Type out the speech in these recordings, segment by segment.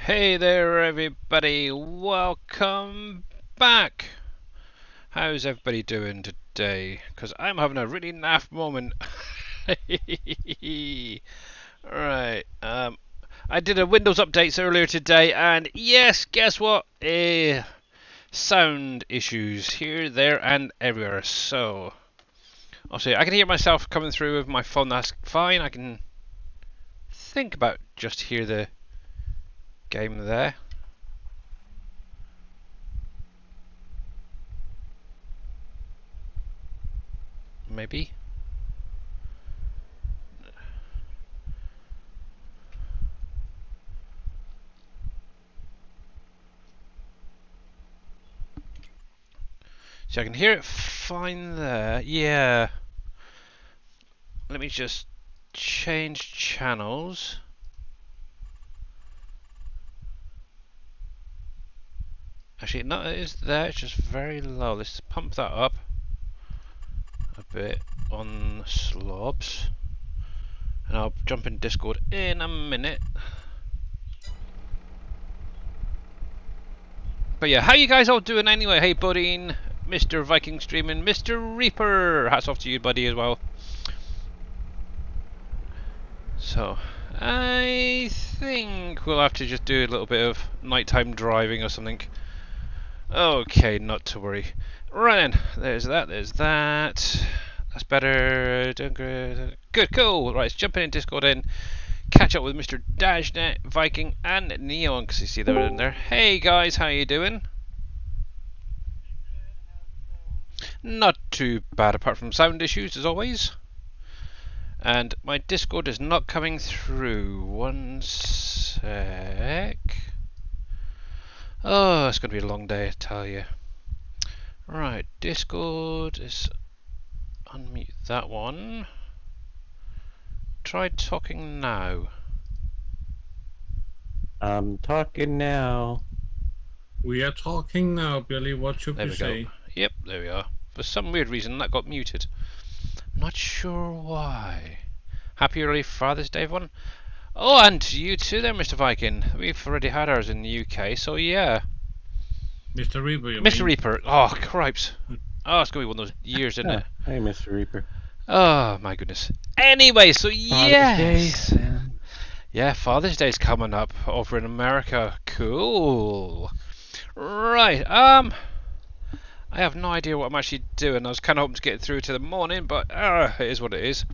Hey there everybody, welcome back. How's everybody doing today? Because I'm having a really naff moment. Right, I did a Windows updates earlier today and yes, guess what? Sound issues here, there and everywhere. So, I'll see, I can hear myself coming through with my phone, that's fine. I can think about just hear the game there. Maybe. So I can hear it fine there. Yeah. Let me just change channels. Actually, no, it is there. It's just very low. Let's pump that up a bit on slobs. And I'll jump in Discord in a minute. But yeah, how you guys all doing anyway? Hey, Budding, Mr. Viking Streaming, Mr. Reaper. Hats off to you, buddy, as well. So, I think we'll have to just do a little bit of nighttime driving or something. Okay, not to worry. Right then, there's that, That's better. Good, cool. Right, let's jump in Discord in. Catch up with Mr. Dashnet, Viking, and Neon, because you see they're in there. Hey guys, how you doing? Not too bad, apart from sound issues, as always. And my Discord is not coming through. One sec. Oh, it's going to be a long day, I tell you. Right, Discord is... Unmute that one. Try talking now. I'm talking now. We are talking now, Billy. What should There we we say? go. Yep, there we are. For some weird reason, that got muted. Not sure why. Happy early Father's Day, everyone. Oh, and you too there, Mr. Viking. We've already had ours in the UK, so yeah. Mr. Reaper, you Mr. mean? Reaper. Oh, cripes. Oh, it's going to be one of those years, isn't it? Hey, Mr. Reaper. Oh, my goodness. Anyway, so yes. Day. Yeah, Father's Day's coming up over in America. Cool. Right, I have no idea what I'm actually doing. I was kind of hoping to get through to the morning, but it is what it is.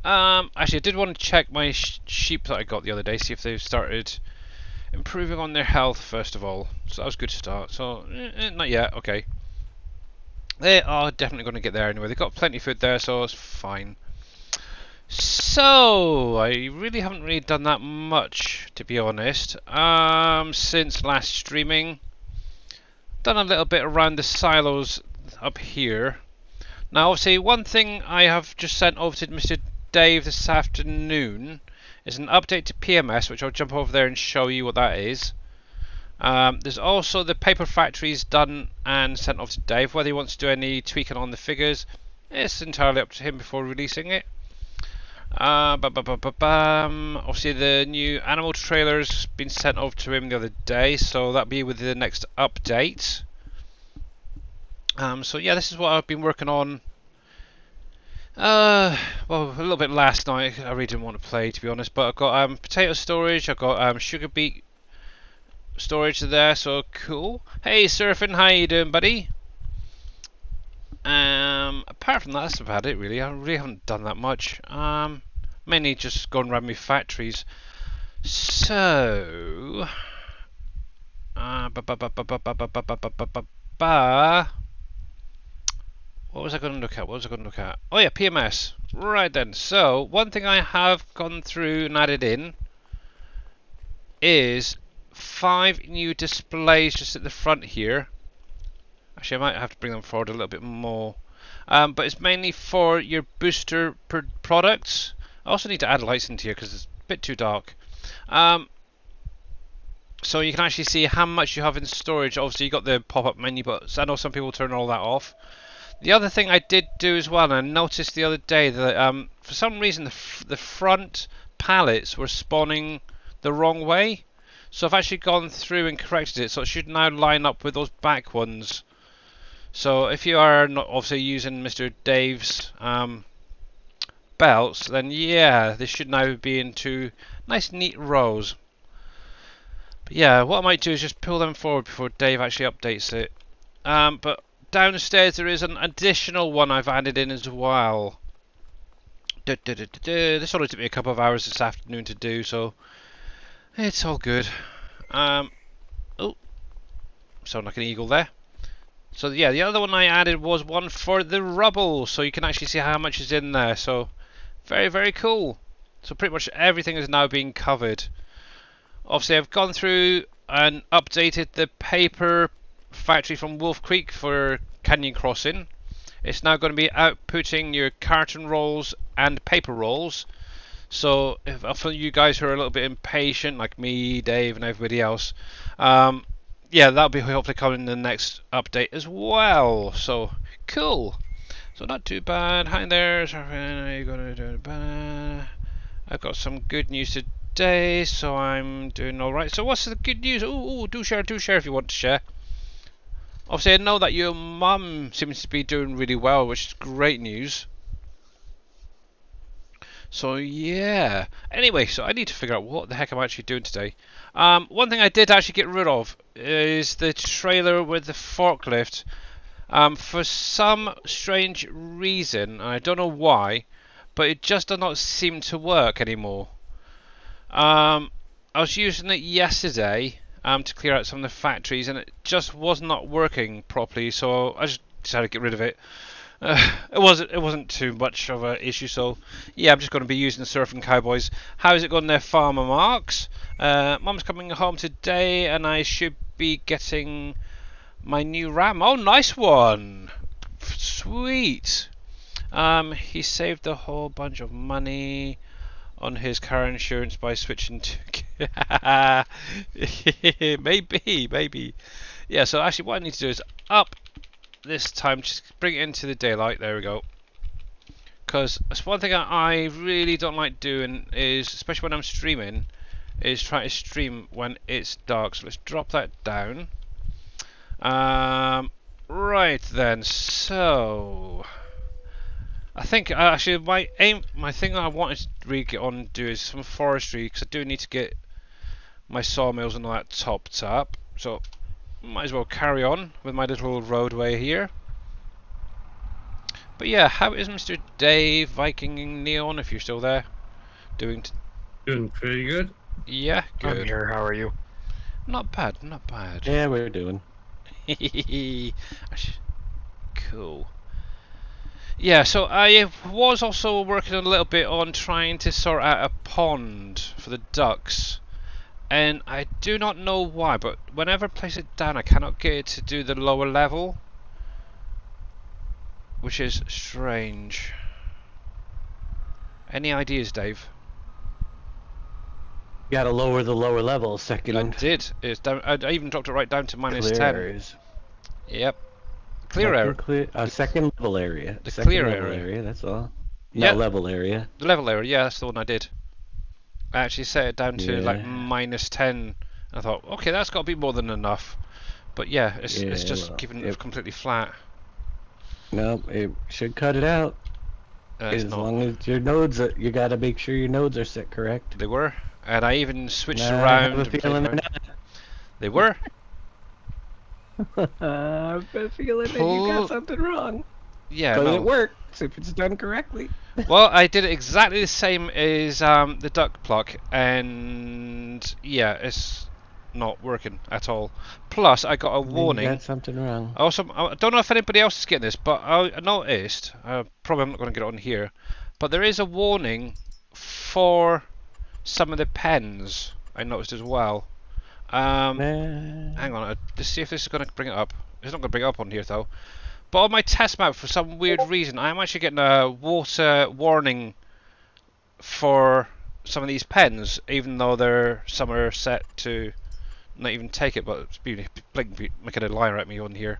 Actually, I did want to check my sheep that I got the other day, see if they've started improving on their health first of all. So that was a good start. So, not yet, okay. They are definitely going to get there anyway. They've got plenty of food there, so it's fine. So, I really haven't really done that much, to be honest, since last streaming. Done a little bit around the silos up here. Now, obviously, one thing I have just sent over to Mr. Dave this afternoon is an update to PMS, which I'll jump over there and show you what that is. There's also the paper factories done and sent off to Dave. Whether he wants to do any tweaking on the figures, it's entirely up to him before releasing it. Obviously the new animal trailer's been sent over to him the other day, so that'll be with the next update. So yeah, this is what I've been working on. Well, a little bit last night. I really didn't want to play, to be honest, but I've got potato storage, I've got sugar beet storage there, so cool. Hey Surfing, how you doing, buddy? Apart from that, that's about it really. I really haven't done that much. Mainly just going around my factories. So, what was I going to look at? Oh yeah, PMS. Right then. So, one thing I have gone through and added in is 5 new displays just at the front here. Actually, I might have to bring them forward a little bit more. But it's mainly for your booster products. I also need to add lights into here because it's a bit too dark. So you can actually see how much you have in storage. Obviously, you got the pop-up menu, but I know some people turn all that off. The other thing I did do as well, and I noticed the other day that for some reason the front pallets were spawning the wrong way. So I've actually gone through and corrected it, so it should now line up with those back ones. So if you are not obviously using Mr. Dave's belts, then yeah, they should now be in two nice neat rows. But yeah, what I might do is just pull them forward before Dave actually updates it. But downstairs there is an additional one I've added in as well. This only took me a couple of hours this afternoon to do, so it's all good. Oh, sound like an eagle there. So yeah, the other one I added was one for the rubble, so you can actually see how much is in there. So very, very cool. So pretty much everything is now being covered. Obviously I've gone through and updated the paper factory from Wolf Creek for Canyon Crossing. It's now going to be outputting your carton rolls and paper rolls. So if for you guys who are a little bit impatient, like me, Dave, and everybody else, yeah, that'll be hopefully coming in the next update as well. So cool. So not too bad. Hi there. How you gonna do? I've got some good news today, so I'm doing all right. So what's the good news? Ooh, do share if you want to share. Obviously, I know that your mum seems to be doing really well, which is great news. So yeah. Anyway, so I need to figure out what the heck I'm actually doing today. One thing I did actually get rid of is the trailer with the forklift. For some strange reason, and I don't know why, but it just does not seem to work anymore. I was using it yesterday to clear out some of the factories, and it just was not working properly. So I just decided to get rid of it. It wasn't too much of an issue. So yeah, I'm just going to be using the Surfing Cowboys. How's it going there, Farmer Marks? Mum's coming home today, and I should be getting my new Ram. Oh, nice one! Sweet. He saved a whole bunch of money on his car insurance by switching to maybe. Yeah, so actually what I need to do is up this time, just bring it into the daylight. There we go. Because that's one thing I really don't like doing is, especially when I'm streaming, is try to stream when it's dark. So let's drop that down. Right then, so I think actually my thing that I wanted to really get on and do is some forestry, because I do need to get my sawmills and all that topped up. So might as well carry on with my little roadway here. But yeah, how is Mr. Dave Viking Neon, if you're still there? Doing pretty good. Yeah, good. I'm here. How are you? Not bad, not bad. Yeah, we're doing. Cool. Yeah, so I was also working a little bit on trying to sort out a pond for the ducks, and I do not know why, but whenever I place it down I cannot get it to do the lower level, which is strange. Any ideas, Dave? You gotta lower the lower level a second. I did. It's down. I even dropped it right down to minus Clear 10. areas. Yep. Clear area. Second level area. The second clear level area. That's all. Yeah. Not level area. The level area, yeah, that's the one I did. I actually set it down to like Yeah. minus 10. I thought, okay, that's got to be more than enough. But yeah, it's just well, keeping it completely flat. No, it should cut it out. It's As not. long as your nodes, you gotta make sure your nodes are set correct. They were, and I even switched Nah, around. I have a and played feeling they're around. not. They were. I have a feeling that you Pull- got something wrong. Yeah, But no. it works if it's done correctly. Well, I did it exactly the same as the duck pluck, and yeah, it's not working at all. Plus, I got a Then you warning. got something wrong. Also, I don't know if anybody else is getting this, but I noticed, probably I'm not going to get it on here, but there is a warning for some of the pens, I noticed as well. Hang on, let's see if this is going to bring it up. It's not going to bring it up on here though. But on my test map, for some weird reason, I'm actually getting a water warning for some of these pens, even though some are set to not even take it, but it's making a liar at me on here.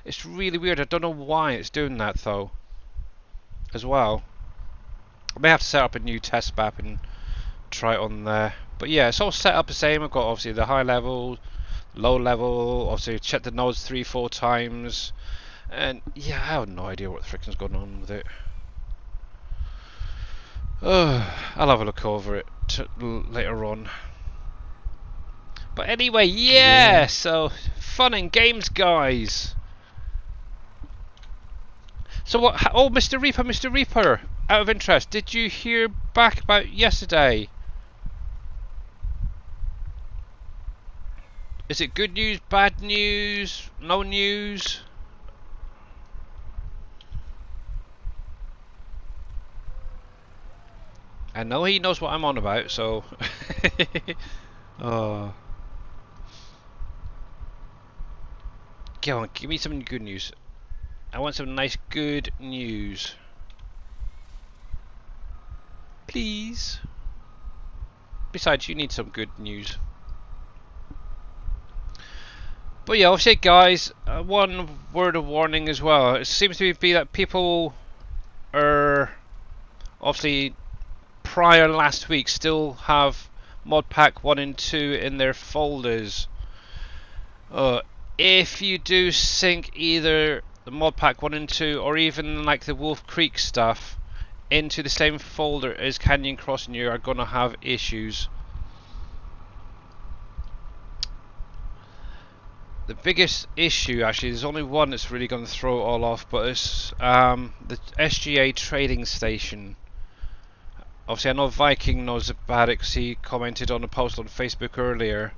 It's really weird. I don't know why it's doing that though. As well, I may have to set up a new test map and try it on there. But yeah, it's all set up the same. I've got obviously the high level, low level, obviously check the nodes 3-4 times. And yeah, I have no idea what the frickin's going on with it. I'll have a look over it later on. But anyway, yeah, so fun and games, guys. So what? Oh, Mr. Reaper, out of interest, did you hear back about yesterday? Is it good news, bad news, no news? I know he knows what I'm on about, so... Oh. Come on, give me some good news. I want some nice good news. Please. Besides, you need some good news. But yeah, obviously guys, one word of warning as well. It seems to be that people are obviously prior last week still have mod pack 1 and 2 in their folders. If you do sync either the mod pack 1 and 2 or even like the Wolf Creek stuff into the same folder as Canyon Crossing, you are going to have issues. The biggest issue, actually, there's only one that's really going to throw it all off, but it's the SGA trading station. Obviously, I know Viking knows about it because he commented on a post on Facebook earlier.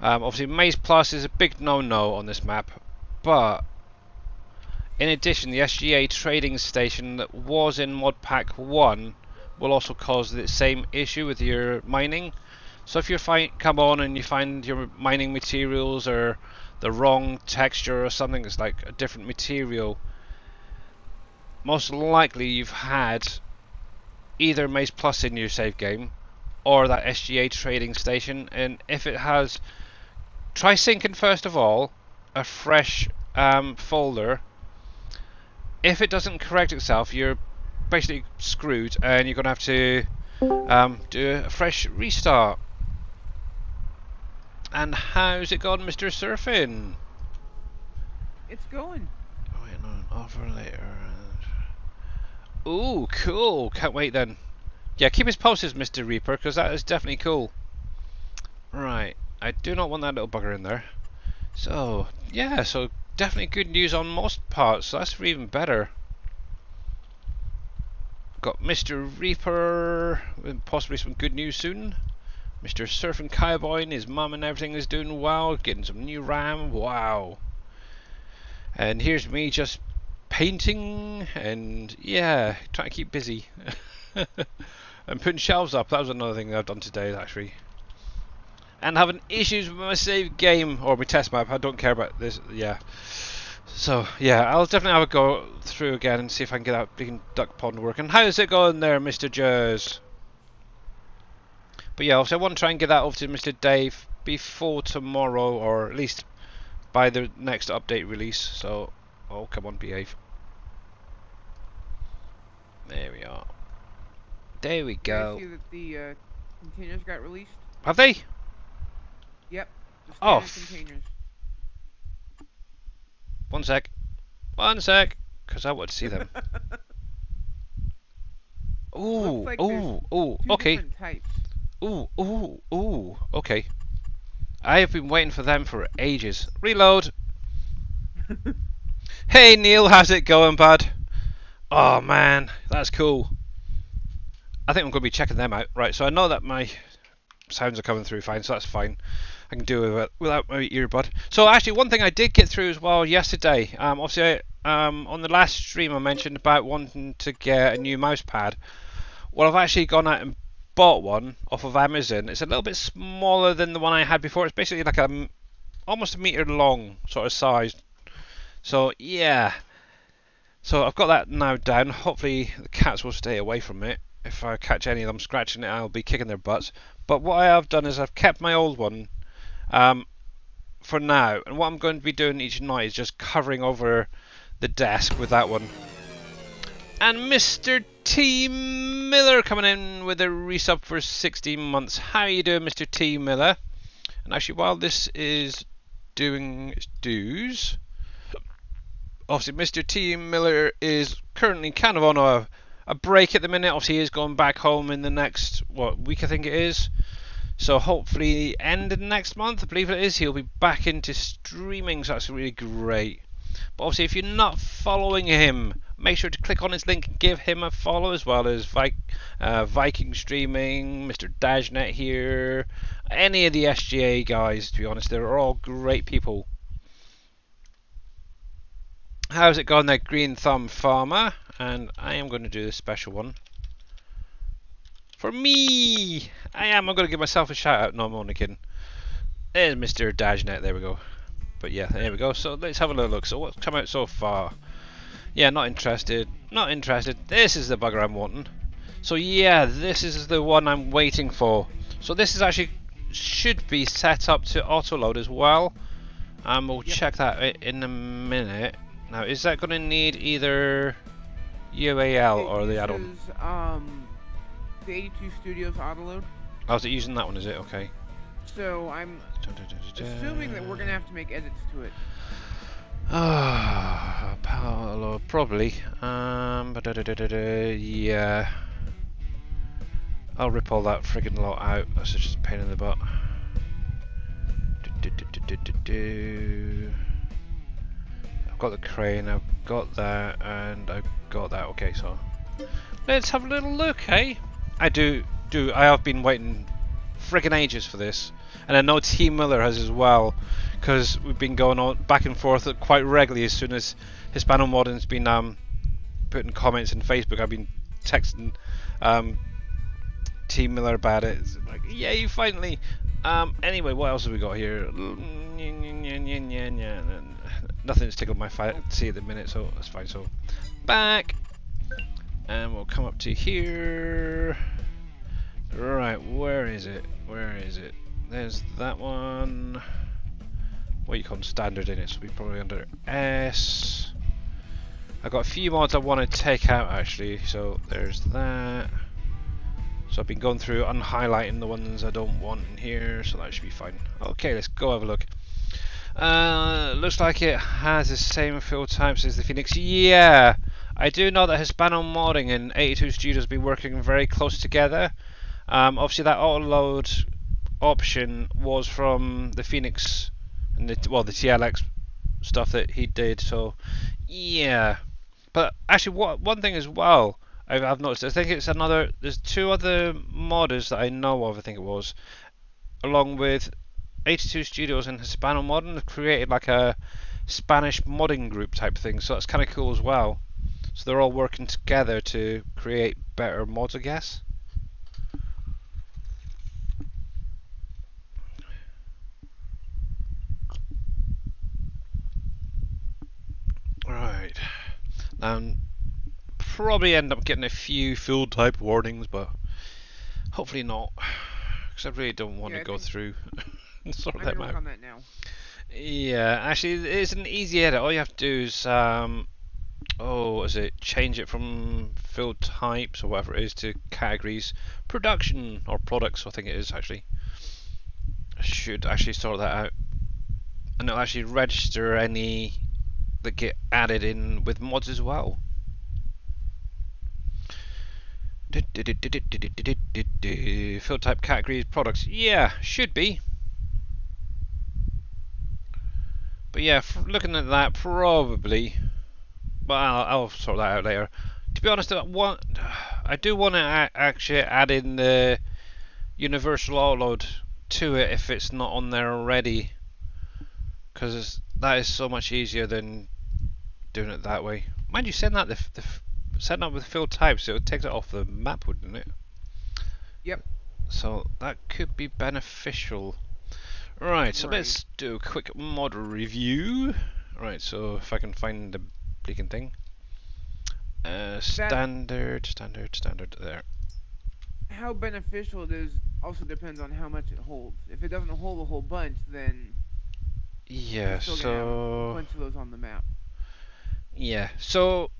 Obviously, Maze Plus is a big no-no on this map, but in addition, the SGA trading station that was in mod pack 1 will also cause the same issue with your mining. So if you come on and you find your mining materials are the wrong texture or something that's like a different material, most likely you've had either Maze Plus in your save game or that SGA trading station. And if it has, try syncing first of all a fresh folder. If it doesn't correct itself, you're basically screwed and you're going to have to do a fresh restart. And how's it gone, Mr. Surfing? It's going. Waiting on an offer later. Ooh, cool. Can't wait then. Yeah, keep us posted, Mr. Reaper, because that is definitely cool. Right. I do not want that little bugger in there. So, yeah, so definitely good news on most parts. So that's even better. Got Mr. Reaper with possibly some good news soon. Mr. Surfing Cowboy and his mum and everything is doing well, getting some new RAM, wow. And here's me just painting and yeah, trying to keep busy. And putting shelves up, that was another thing that I've done today actually. And having issues with my save game, or my test map, I don't care about this, yeah. So yeah, I'll definitely have a go through again and see if I can get that big duck pond working. How's it going there, Mr. Jers? But yeah, also I want to try and get that over to Mr. Dave before tomorrow, or at least by the next update release. So, oh come on, behave. There we are. There we go. Did I see that the containers got released? Have they? Yep. The Oh. standard containers. One sec, because I want to see them. Ooh, Looks like ooh, ooh, Two okay. different types. Ooh, okay. I have been waiting for them for ages. Reload. Hey Neil, how's it going, bud? Oh man, that's cool. I think I'm going to be checking them out. Right, so I know that my sounds are coming through fine, so that's fine. I can do it without my earbud. So actually, one thing I did get through as well yesterday. Obviously, on the last stream I mentioned about wanting to get a new mouse pad. Well, I've actually gone out and bought one off of Amazon. It's a little bit smaller than the one I had before. It's basically like almost a meter long sort of size. So yeah. So I've got that now down. Hopefully the cats will stay away from it. If I catch any of them scratching it, I'll be kicking their butts. But what I have done is I've kept my old one for now. And what I'm going to be doing each night is just covering over the desk with that one. And Mr. Team Miller coming in with a resub for 16 months. How you doing, Mr. T Miller? And actually, while this is doing its dues, obviously Mr. T Miller is currently kind of on a break at the minute. Obviously, he is going back home in the next week, I think it is. So hopefully, end of next month, I believe it is, he'll be back into streaming. So that's really great. But obviously, if you're not following him, make sure to click on his link and give him a follow, as well as Viking Streaming, Mr. Dajnet here, any of the SGA guys. To be honest, they're all great people. How's it going there, Green Thumb Farmer? And I am going to do this special one for me. I'm going to give myself a shout out. No, I'm only kidding. There's Mr. Dajnet. There we go. But yeah, there we go. So let's have a little look. So what's come out so far? Yeah, not interested. Not interested. This is the bugger I'm wanting. So yeah, this is the one I'm waiting for. So this is actually should be set up to auto load as well. We'll check that in a minute. Now, is that going to need either UAL or the add-on? The 82 Studios autoload. Oh, is it using that one? Is it okay? So I'm assuming that we're gonna have to make edits to it. Ah, probably. Yeah. I'll rip all that friggin' lot out. That's just a pain in the butt. I've got the crane, I've got that, and I've got that. Okay, so let's have a little look, hey? I have been waiting friggin' ages for this. And I know T Miller has as well, because we've been going on back and forth quite regularly. As soon as Hispano Modern's been putting comments in Facebook, I've been texting T Miller about it. It's like, yay, finally. Anyway, what else have we got here? Nothing's tickled my fancy at the minute, so that's fine. So back, and we'll come up to here. Right, where is it? Where is it? There's that one. What you call standard in it, so we're probably under S. I've got a few mods I want to take out actually, so there's that. So I've been going through and highlighting the ones I don't want in here, so that should be fine. Okay, let's go have a look. Looks like it has the same field types as the Phoenix. Yeah, I do know that Hispano Modding and 82 Studios have been working very close together. Obviously that auto load option was from the Phoenix and the TLX stuff that he did, so yeah. But actually, one thing as well I've noticed, I think it's there's two other modders that I know of, I think it was, along with 82 Studios and Hispano Modern, have created like a Spanish modding group type thing, so that's kind of cool as well. So they're all working together to create better mods, I guess. Right, probably end up getting a few field type warnings, but hopefully not, because I really don't want to go through and sort them out. On that now. Yeah, actually, it's an easy edit. All you have to do is change it from field types or whatever it is to categories, production or products. I think it is actually. I should actually sort that out, and it'll actually register any that get added in with mods as well. Field type categories, products. Yeah, should be. But yeah, looking at that, probably. But I'll sort that out later. To be honest, I do want to actually add in the universal autoload to it if it's not on there already, because that is so much easier than doing it that way. Mind you, setting up with field types, it would take it off the map, wouldn't it? Yep. So that could be beneficial. Right, so let's do a quick mod review. Right, so if I can find the bleaking thing. Standard there. How beneficial it is also depends on how much it holds. If it doesn't hold a whole bunch, then yeah, we're still gonna have a bunch of those on the map. Yeah, so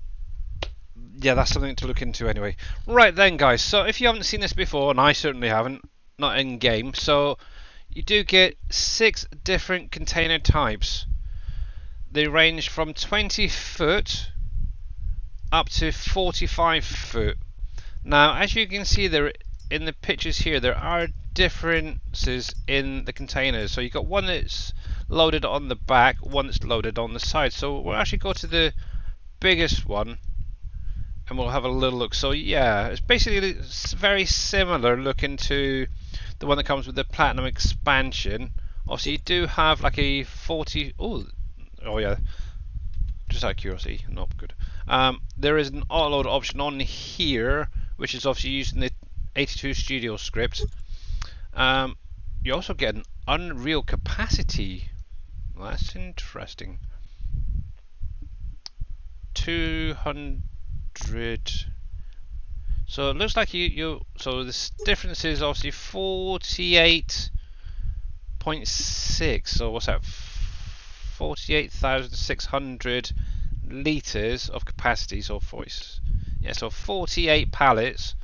yeah, that's something to look into anyway. Right then, guys. So if you haven't seen this before, and I certainly haven't, not in game, so you do get 6 different container types. They range from 20 foot up to 45 foot. Now, as you can see there in the pictures here, there are differences in the containers. So you've got one that's loaded on the back, one that's loaded on the side. So we'll actually go to the biggest one and we'll have a little look. So yeah, it's basically very similar looking to the one that comes with the Platinum expansion. Obviously you do have like a 40... Oh yeah, just out of curiosity, not good. There is an auto-load option on here, which is obviously using the 82 Studio script. You also get an Unreal capacity. Well, that's interesting. 200. So it looks like so this difference is obviously 48.6. So what's that? 48,600 liters of capacity. So yeah, so 48 pallets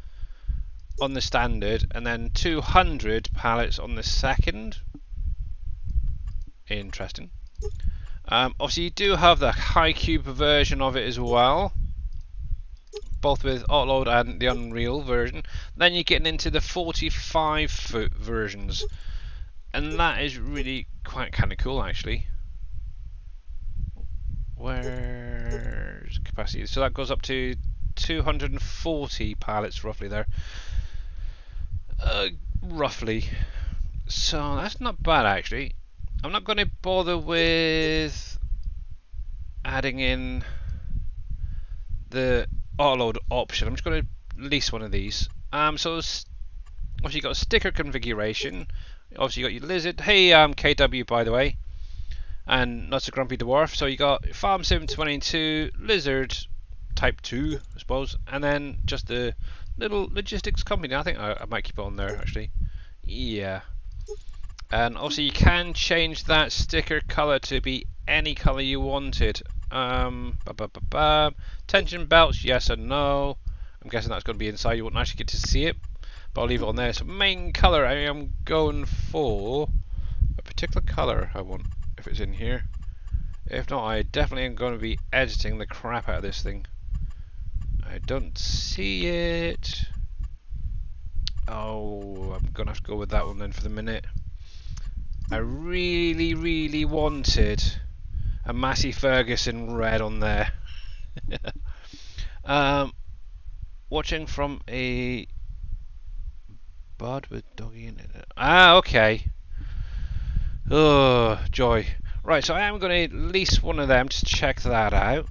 on the standard, and then 200 pallets on the second. Interesting. Obviously, you do have the high cube version of it as well, both with Autoload and the Unreal version. Then you're getting into the 45 foot versions, and that is really quite kind of cool actually. Where's capacity? So that goes up to 240 pallets roughly there. Roughly. So that's not bad actually. I'm not going to bother with adding in the autoload option. I'm just going to lease one of these. So obviously you got a sticker configuration. Obviously you got your lizard. Hey, KW by the way, and not so grumpy dwarf. So you got Farm 722 lizard type 2, I suppose, and then just the little logistics company. I think I might keep it on there actually. Yeah. And also you can change that sticker color to be any color you wanted. Tension belts, yes and no. I'm guessing that's going to be inside. You won't actually get to see it, but I'll leave it on there. So main color, I am going for a particular color I want, if it's in here. If not, I definitely am going to be editing the crap out of this thing. I don't see it. Oh, I'm going to have to go with that one then for the minute. I really wanted a Massey Ferguson red on there. Watching from a bud with doggy in it. Ah, okay. Oh, joy. Right, so I am going to lease one of them to check that out.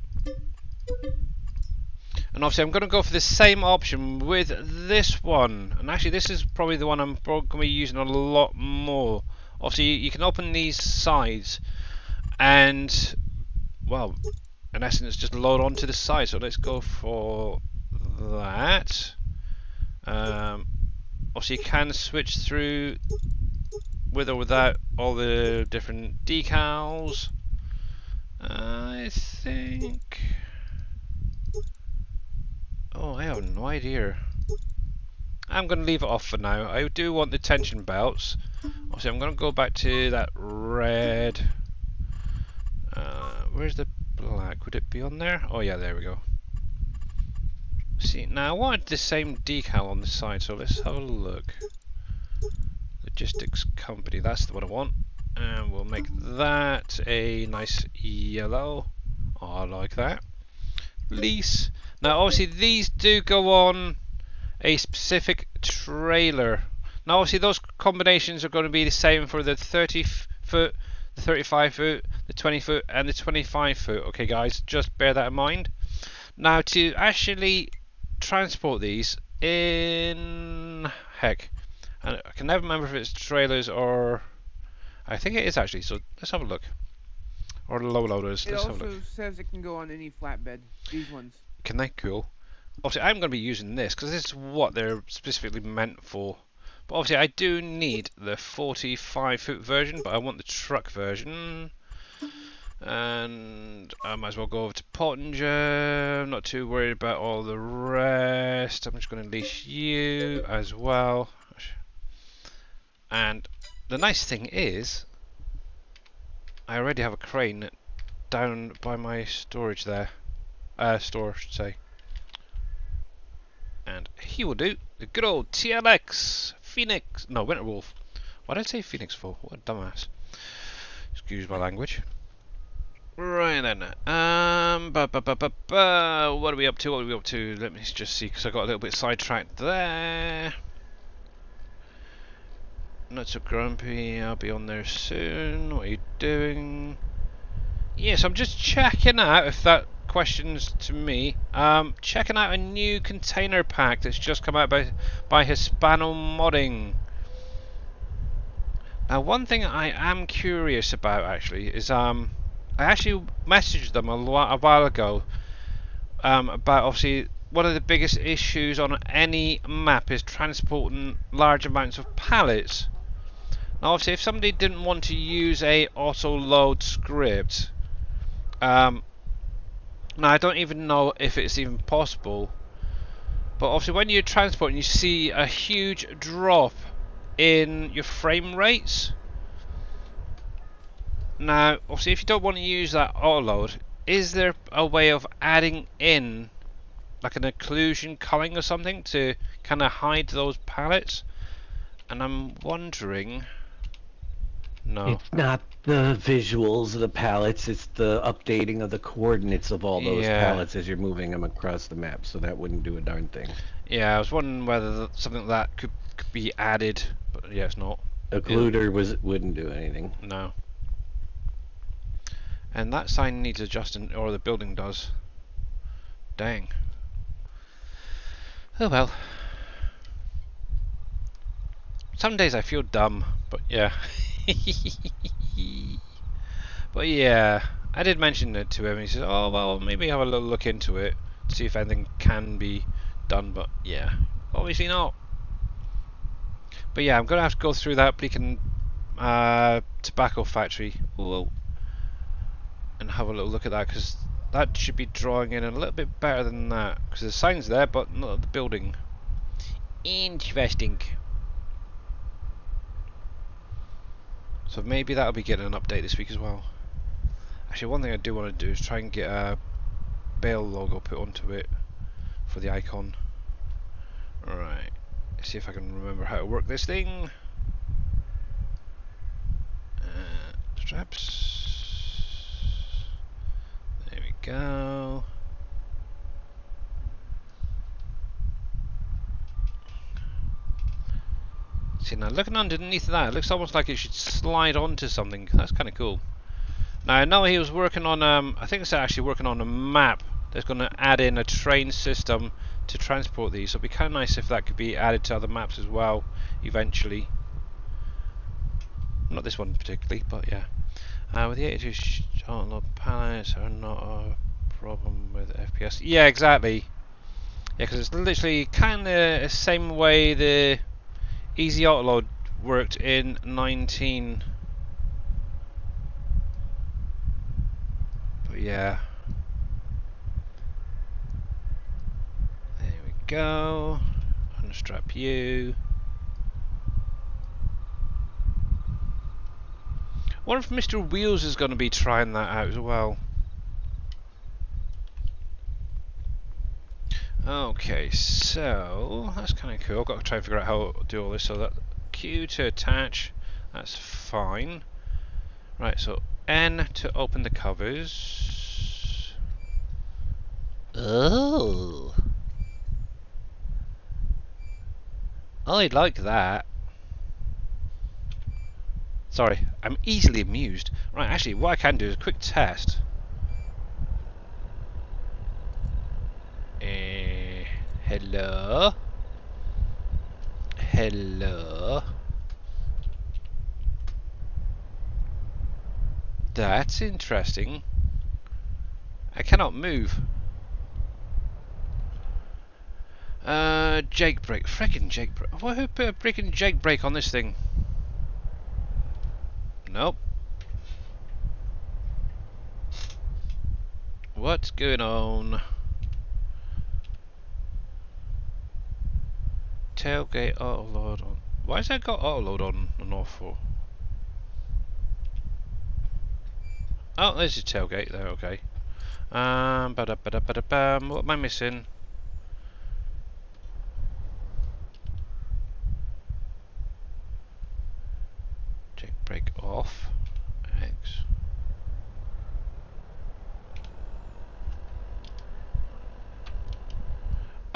And obviously I'm going to go for the same option with this one. And actually this is probably the one I'm going to be using a lot more. Obviously you can open these sides and, well, in essence just load onto the side. So let's go for that. Obviously you can switch through with or without all the different decals. I think... Oh, I have no idea. I'm going to leave it off for now. I do want the tension belts. Obviously, I'm going to go back to that red. Where's the black? Would it be on there? Oh yeah, there we go. See, now I wanted the same decal on the side, so let's have a look. Logistics company, that's the one I want. And we'll make that a nice yellow. Oh, I like that. Lease. Now obviously these do go on a specific trailer. Now obviously those combinations are going to be the same for the 30 foot, the 35 foot, the 20 foot and the 25 foot. Okay guys, just bear that in mind. Now to actually transport these in... Heck, I can never remember if it's trailers or... I think it is actually, so let's have a look. Or low loaders. Let's have a look. It also says it can go on any flatbed. These ones. Can they? Cool. Obviously, I'm going to be using this because this is what they're specifically meant for. But obviously, I do need the 45 foot version, but I want the truck version. And I might as well go over to Pottinger. I'm not too worried about all the rest. I'm just going to leash you as well. And the nice thing is, I already have a crane down by my storage there. Store, I should say. And he will do. The good old TLX Phoenix. No, Winterwolf. Why did I say Phoenix for? What a dumbass. Excuse my language. Right then. What are we up to? What are we up to? Let me just see, because I got a little bit sidetracked there. Not so grumpy. I'll be on there soon. What are you doing? Yes, I'm just checking out, if that question's to me, checking out a new container pack that's just come out by Hispano Modding. Now, one thing I am curious about actually is I actually messaged them a while ago about, obviously, one of the biggest issues on any map is transporting large amounts of pallets. Now, obviously, if somebody didn't want to use a auto load script, now I don't even know if it's even possible, but obviously when you're transporting, you see a huge drop in your frame rates. Now, obviously, if you don't want to use that auto load, is there a way of adding in like an occlusion culling or something to kind of hide those pallets? And I'm wondering. No. It's not the visuals of the pallets, it's the updating of the coordinates of all those Yeah. pallets as you're moving them across the map, so that wouldn't do a darn thing. Yeah, I was wondering whether something like that could be added, but yeah, it's not. Occluder wouldn't do anything. No. And that sign needs adjusting, or the building does. Dang. Oh well. Some days I feel dumb, but yeah. But yeah, I did mention it to him. He says, "Oh well, maybe have a little look into it, see if anything can be done." But yeah, obviously not. But yeah, I'm gonna have to go through that Bleakin tobacco factory, and have a little look at that, because that should be drawing in a little bit better than that. Because the sign's there, but not the building. Interesting. So maybe that'll be getting an update this week as well. Actually, one thing I do want to do is try and get a Bale logo put onto it for the icon. Alright, let's see if I can remember how to work this thing. Straps. There we go. See, now looking underneath that, it looks almost like it should slide onto something. That's kind of cool. Now I know he was working on I think it's actually working on a map that's going to add in a train system to transport these. So it'd be kind of nice if that could be added to other maps as well eventually. Not this one particularly, but yeah. With the 82 shot pallets are not a problem with FPS. Yeah, exactly. Yeah, because it's literally kind of the same way the Easy Autoload worked in 19. But yeah. There we go. Unstrap you. I wonder if Mr. Wheels is going to be trying that out as well. Okay, so that's kind of cool. I've got to try and figure out how to do all this. So that Q to attach, that's fine. Right, so N to open the covers. Oh, I like that. Sorry, I'm easily amused. Right, actually, what I can do is a quick test. Hello? Hello? That's interesting. I cannot move. Jake brake. Frickin' Jake brake. Who put a freaking Jake brake on this thing? Nope. What's going on? Tailgate auto load on. Why has that got auto load on and off for? Oh, there's your tailgate there. Okay. Ba-da-ba-da-ba-da-bam. What am I missing? Check brake off. X.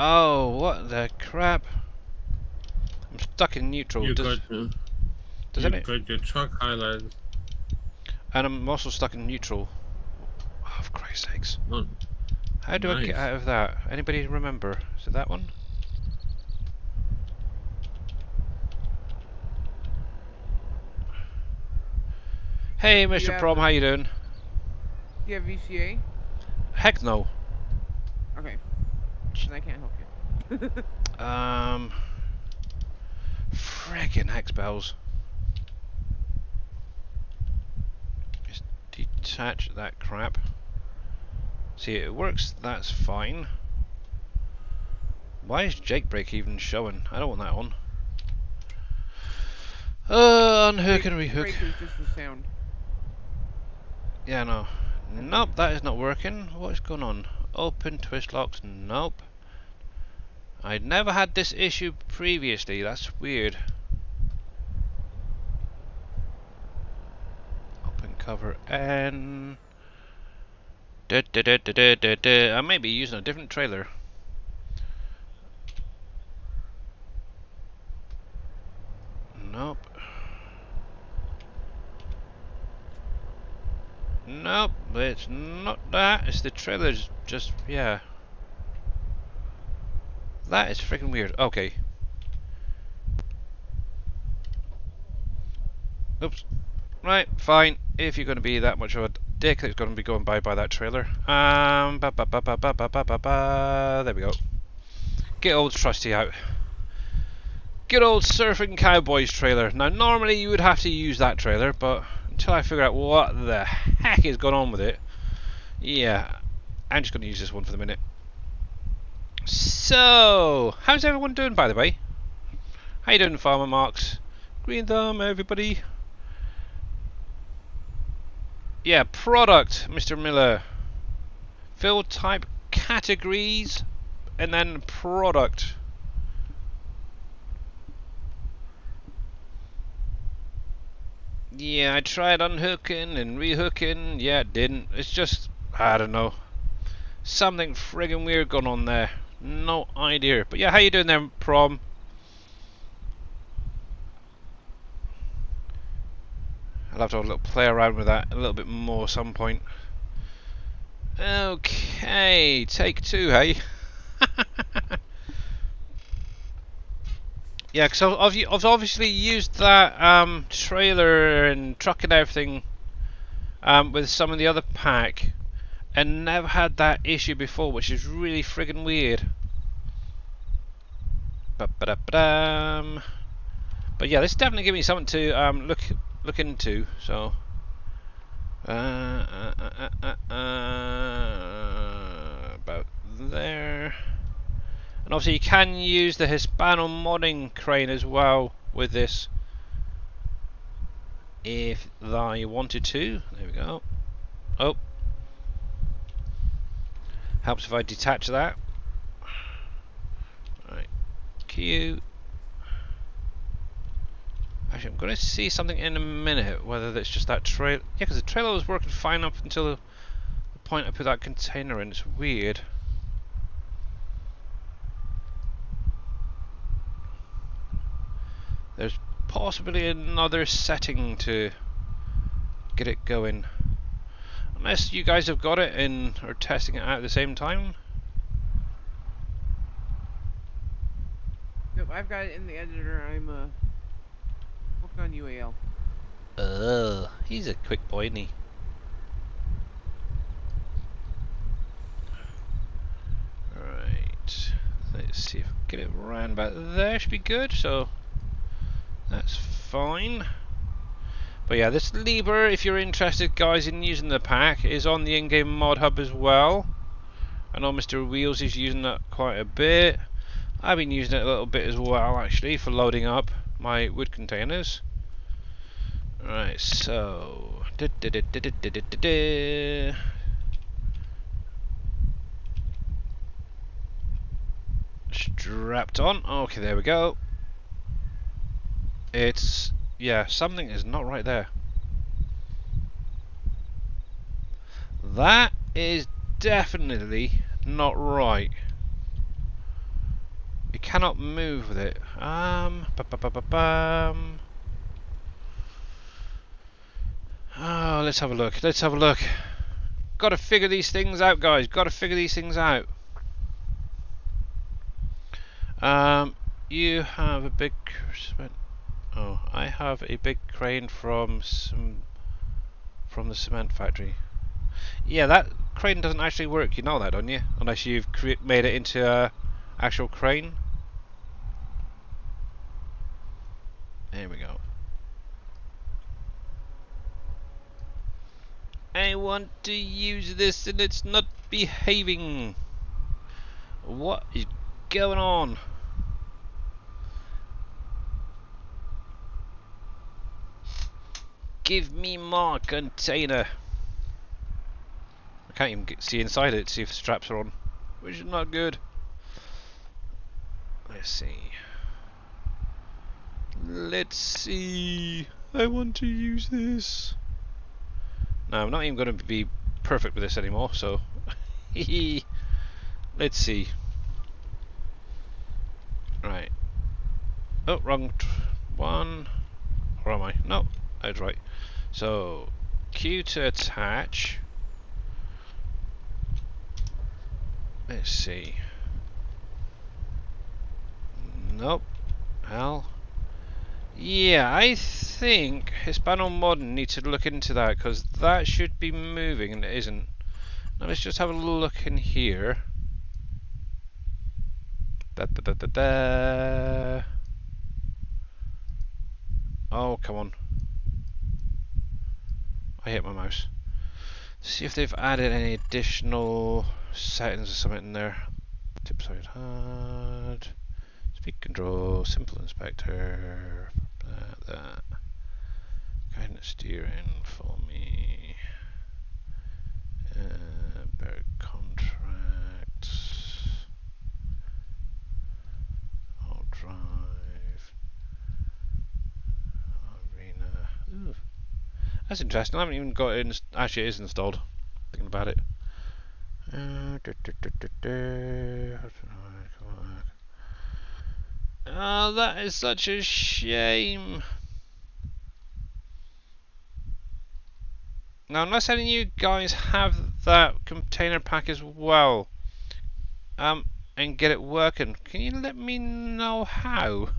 Oh, what the crap! I'm stuck in neutral. You Does got any? your truck highlighted. And I'm also stuck in neutral. Oh, for Christ's sakes! Oh, How do I get nice. out of that? Anybody remember? Is it that one? Hey, Do you Mr. have Prom, a- how you doing? Do you have VCA? Heck no. Okay. Then I can't help you. Friggin' hex bells. Just detach that crap. See, it works, that's fine. Why is Jake brake even showing? I don't want that on. Unhook and rehook. Brake is just the sound. Yeah, no. Nope, that is not working. What is going on? Open twist locks. Nope. I'd never had this issue previously. That's weird. Open cover N. I may be using a different trailer. Nope. Nope, it's not that. It's the trailer's just, yeah. That is freaking weird. Okay. Oops. Right, fine. If you're going to be that much of a dick that's going to be going by that trailer. There we go. Get old Trusty out. Good old Surfing Cowboys trailer. Now, normally you would have to use that trailer, but until I figure out what the heck is going on with it, yeah, I'm just going to use this one for the minute. So, how's everyone doing, by the way? How you doing, Farmer Marks? Green thumb, everybody. Yeah, product, Mr. Miller. Field type, categories, and then product. Yeah, I tried unhooking and rehooking. Yeah, it didn't. It's just, I don't know. Something friggin' weird going on there. No idea. But yeah, how you doing there, Prom? I'll have to have a little play around with that a little bit more some point. Okay, take two, hey? Yeah, because I've obviously used that trailer and truck and everything with some of the other pack and never had that issue before, which is really friggin' weird. Ba-ba-da-ba-dam. But yeah, this definitely gives me something to look into. So about there. And obviously you can use the Hispano modding crane as well with this if you wanted to. There we go. Oh, helps if I detach that. Right, Q. Actually, I'm going to see something in a minute, whether that's just that trailer. Yeah, because the trailer was working fine up until the point I put that container in. It's weird. There's possibly another setting to get it going. Unless you guys have got it and are testing it out at the same time. Nope, I've got it in the editor. I'm working on UAL. He's a quick boy, isn't he? Right. Let's see if we can get it around about there. Should be good. So that's fine. But yeah, this lever, if you're interested, guys, in using the pack, is on the in-game mod hub as well. I know Mr. Wheels is using that quite a bit. I've been using it a little bit as well, actually, for loading up my wood containers. Right, so strapped on. Okay, there we go. It's, yeah, something is not right there. That is definitely not right. You cannot move with it. Oh, let's have a look. Let's have a look. Got to figure these things out, guys. Got to figure these things out. You have a big. Oh, I have a big crane from the cement factory. Yeah, that crane doesn't actually work. You know that, don't you? Unless you've made it into a actual crane. There we go. I want to use this and it's not behaving. What is going on? Give me more container. I can't even see inside it to see if the straps are on, which is not good. Let's see. Let's see. I want to use this. No, I'm not even going to be perfect with this anymore, so let's see. Right. Oh, wrong one. Or am I? No, I was right. So, Q to attach. Let's see. Nope. Hell. Yeah, I think Hispano Modern needs to look into that, because that should be moving and it isn't. Now let's just have a look in here. Oh, come on. I hit my mouse. See if they've added any additional settings or something in there. Tip side hard. Speed control, simple inspector. That. Guidance steering for me. Better contracts. All drive. Arena. Ooh. That's interesting. I haven't even got it. Actually, it is installed. Thinking about it. Oh, that is such a shame. Now, unless any of you guys have that container pack as well, and get it working, can you let me know how?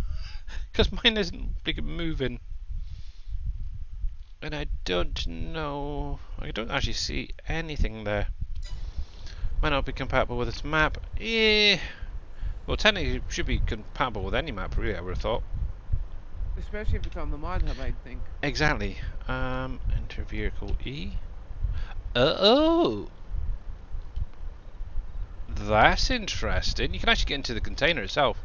Because mine isn't moving. And I don't know. I don't actually see anything there. Might not be compatible with this map. Yeah. Well, technically, it should be compatible with any map, really, I would have thought. Especially if it's on the mod hub, I think. Exactly. Enter vehicle E. Oh! That's interesting. You can actually get into the container itself.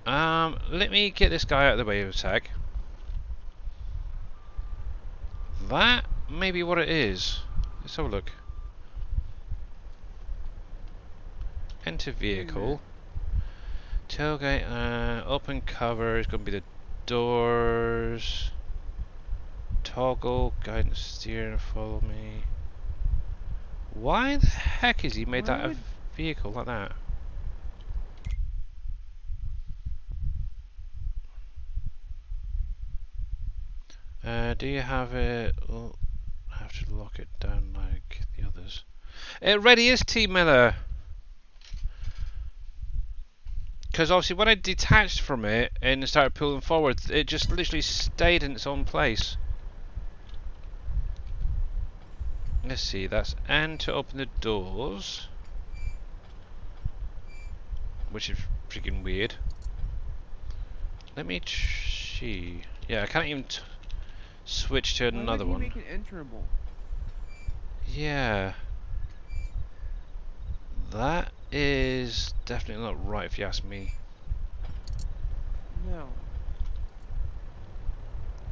Let me get this guy out of the way of a sec. That may be what it is. Let's have a look. Enter vehicle. Tailgate, open cover is going to be the doors. Toggle, guidance steering, follow me. Why the heck has he made that a vehicle like that? Do you have it? Oh, I have to lock it down like the others. It ready is T Miller. Because obviously when I detached from it and started pulling forward, it just literally stayed in its own place. Let's see, that's N to open the doors. Which is freaking weird. Let me see. Yeah, I can't even switch to Why another would he one. make it enterable? Yeah. That is definitely not right if you ask me. No.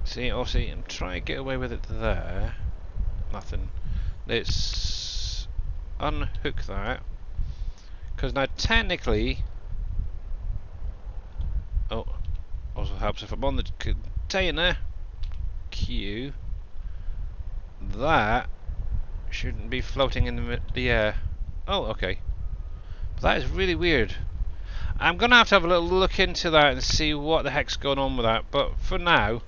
See, obviously, I'm trying to get away with it there. Nothing. Let's unhook that. Because now, technically... Oh, also helps if I'm on the container queue. That shouldn't be floating in the air. Oh, okay. That is really weird. I'm going to have a little look into that and see what the heck's going on with that. But for now,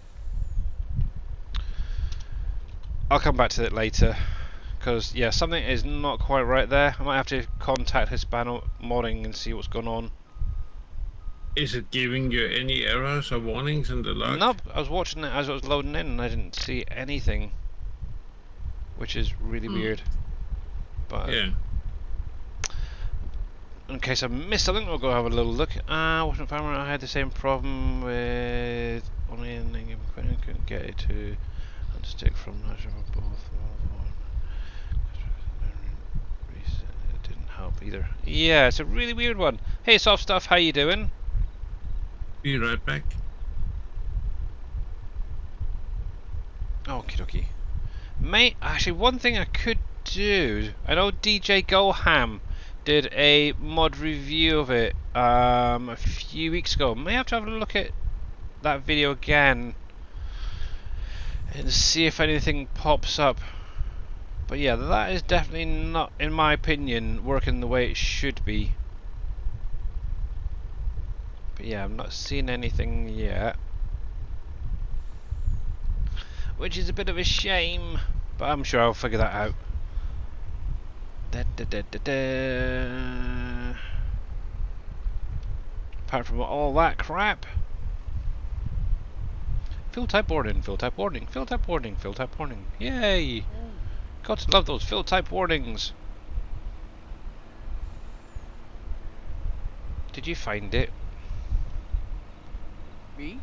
I'll come back to it later. Because, yeah, something is not quite right there. I might have to contact Hispano Modding and see what's going on. Is it giving you any errors or warnings in the log? Nope, I was watching it as it was loading in and I didn't see anything. Which is really weird. But Yeah. in case I missed something, we'll go have a little look. Wasn't farmer. I had the same problem with only in the game equipment, couldn't get it to unstick from natural both. It didn't help either. Yeah, it's a really weird one. Hey, soft stuff, how you doing? Be right back. Okie dokie. Mate, actually, one thing I could do. I know DJ Goham did a mod review of it a few weeks ago. May have to have a look at that video again and see if anything pops up. But yeah, that is definitely not, in my opinion, working the way it should be. But yeah, I'm not seeing anything yet, which is a bit of a shame, but I'm sure I'll figure that out. Apart from all that crap. Fill type warning, fill type warning, fill type warning, fill type warning. Yay! Got to love those fill type warnings. Did you find it? Me?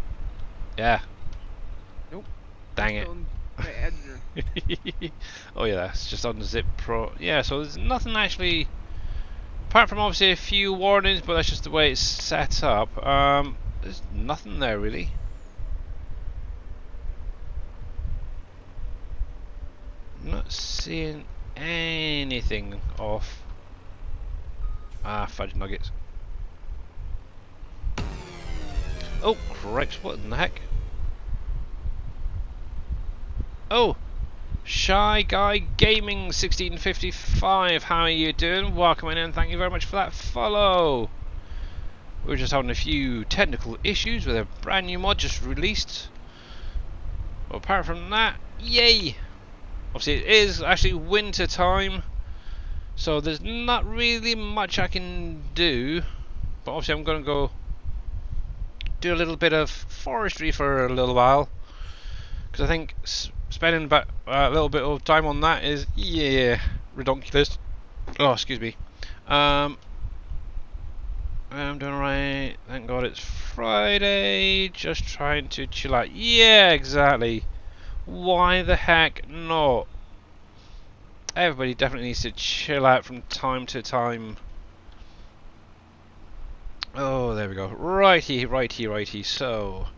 Yeah. Nope. Dang it. Still in the editor. Oh yeah, that's just on the Zip Pro. Yeah, so there's nothing actually, apart from obviously a few warnings, but that's just the way it's set up. There's nothing there really. I'm not seeing anything off. Fudge nuggets. Oh, cripes, what in the heck? Oh! Shy Guy Gaming 1655, how are you doing? Welcome in and thank you very much for that follow. We're just having a few technical issues with a brand new mod just released. But apart from that, yay! Obviously it is actually winter time, so there's not really much I can do. But obviously I'm going to go do a little bit of forestry for a little while. Because I think spending about a little bit of time on that is, yeah, redonkulous. Oh, excuse me. I'm doing alright. Thank God it's Friday. Just trying to chill out. Yeah, exactly. Why the heck not? Everybody definitely needs to chill out from time to time. Oh, there we go. Righty, righty, righty. So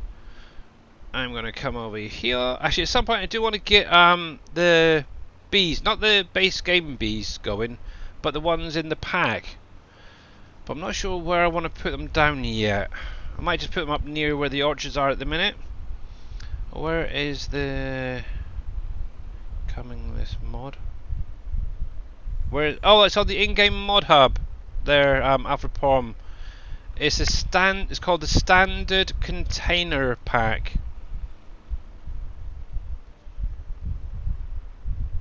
I'm gonna come over here. Actually, at some point I do want to get the bees, not the base game bees going, but the ones in the pack. But I'm not sure where I want to put them down yet. I might just put them up near where the orchards are at the minute. Where is the coming this mod? Where? Oh, it's on the in-game mod hub. There, Alfred Palm. It's It's called the Standard Container Pack.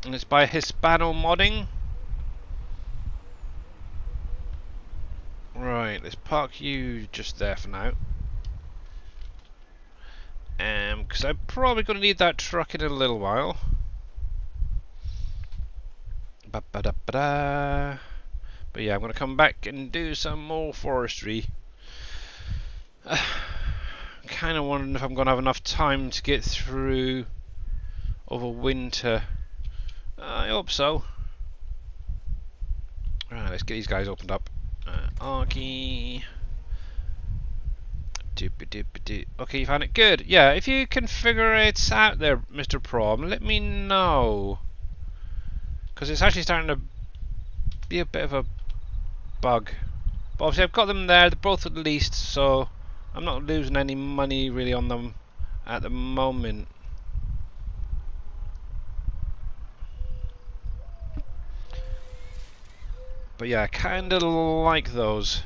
And it's by Hispano Modding. Right, let's park you just there for now. Because I'm probably going to need that truck in a little while. Ba-ba-da-ba-da. But yeah, I'm going to come back and do some more forestry. Kind of wondering if I'm going to have enough time to get through over winter. I hope so. Right, let's get these guys opened up. Arky. Okay, you found it. Good. Yeah, if you can figure it out there, Mr. Prom, let me know. Because it's actually starting to be a bit of a bug. But obviously I've got them there, they're both at least, so I'm not losing any money really on them at the moment. But yeah, I kinda like those,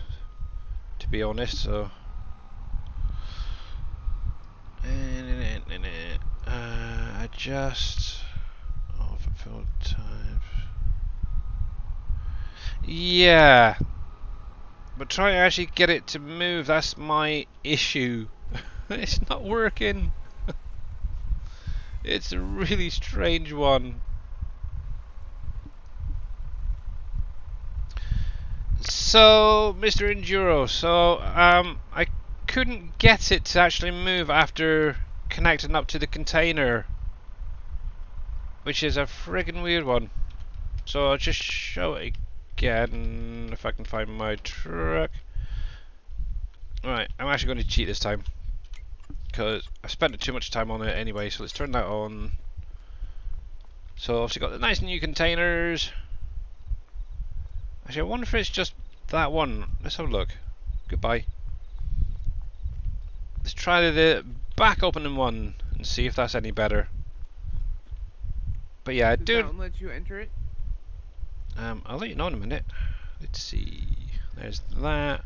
to be honest, so... adjust... overfill type... Yeah! But try to actually get it to move, that's my issue. It's not working. It's a really strange one. So, Mr. Enduro, so I couldn't get it to actually move after connecting up to the container, which is a friggin' weird one. So I'll just show it again if I can find my truck. Right, I'm actually going to cheat this time because I spent too much time on it anyway, so let's turn that on. So obviously got the nice new containers. Actually, I wonder if it's just that one. Let's have a look. Goodbye. Let's try the back opening one and see if that's any better. But yeah, I Does do. that one let you enter it? I'll let you know in a minute. Let's see. There's that.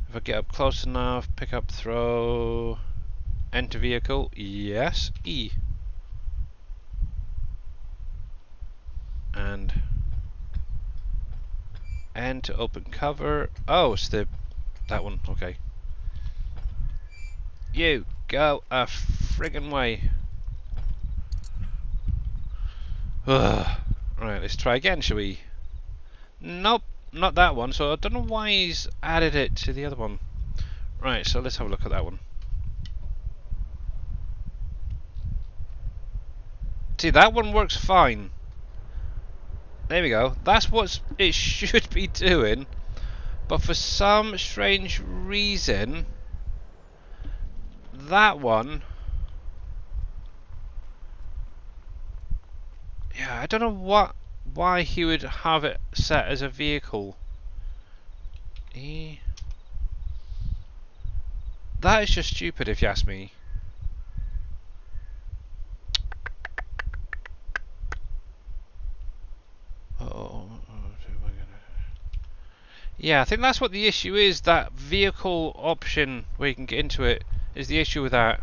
If I get up close enough, pick up, throw, enter vehicle. Yes, E. And N to open cover. Oh, it's that one. Okay. You go a friggin' way. Ugh. Right, let's try again, shall we? Nope, not that one. So I don't know why he's added it to the other one. Right, so let's have a look at that one. See, that one works fine. There we go. That's what it should be doing. But for some strange reason, that one... Yeah, I don't know why he would have it set as a vehicle. That is just stupid if you ask me. Yeah, I think that's what the issue is. That vehicle option where you can get into it is the issue with that.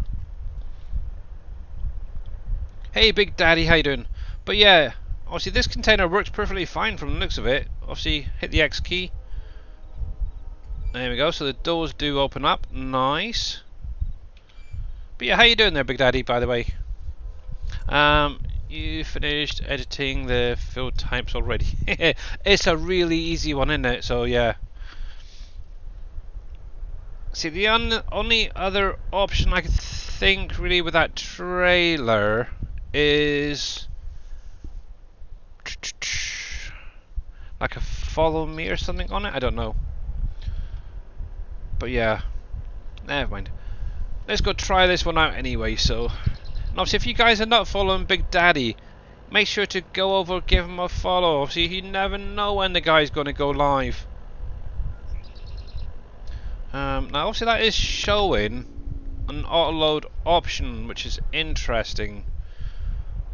Hey Big Daddy, how you doing? But yeah, obviously this container works perfectly fine from the looks of it. Obviously hit the X key. There we go, so the doors do open up. Nice. But yeah, how you doing there, Big Daddy, by the way? You finished editing the field types already. It's a really easy one, isn't it? So yeah. See, the only other option I could think really with that trailer is like a follow me or something on it. I don't know. But yeah, never mind. Let's go try this one out anyway. So. And obviously, if you guys are not following Big Daddy, make sure to go over, give him a follow. Obviously, you never know when the guy's going to go live. Now, obviously, that is showing an auto-load option, which is interesting.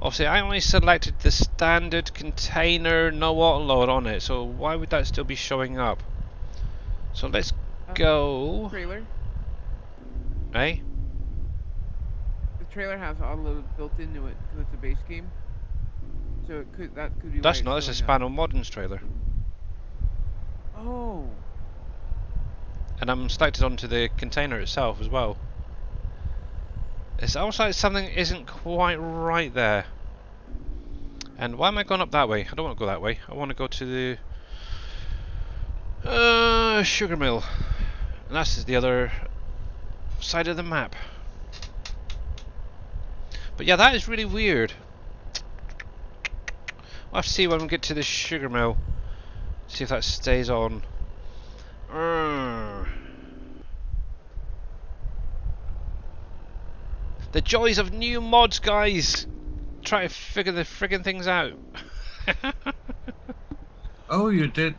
Obviously, I only selected the standard container, no auto-load on it. So why would that still be showing up? So let's go. Trailer. Hey? Trailer has auto-load built into it because it's a base game. So that could be. That's why not. it's It's a showing Spano Moderns trailer, up. Oh. and I'm selected onto the container itself as well. It's almost like something isn't quite right there. And why am I going up that way? I don't want to go that way. I want to go to the sugar mill, and that's the other side of the map. But yeah, that is really weird. We'll have to see when we get to the sugar mill. See if that stays on. The joys of new mods, guys! Try to figure the friggin' things out. Oh, you did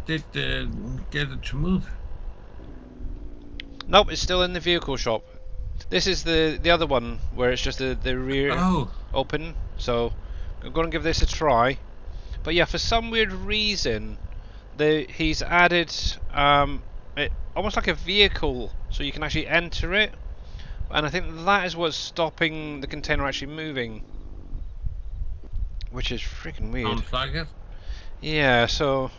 get it to move? Nope, it's still in the vehicle shop. This is the other one where it's just the rear Oh, open. So I'm going to give this a try. But yeah, for some weird reason, he's added it, almost like a vehicle, so you can actually enter it. And I think that is what's stopping the container actually moving, which is freaking weird. sounds like it. Yeah, so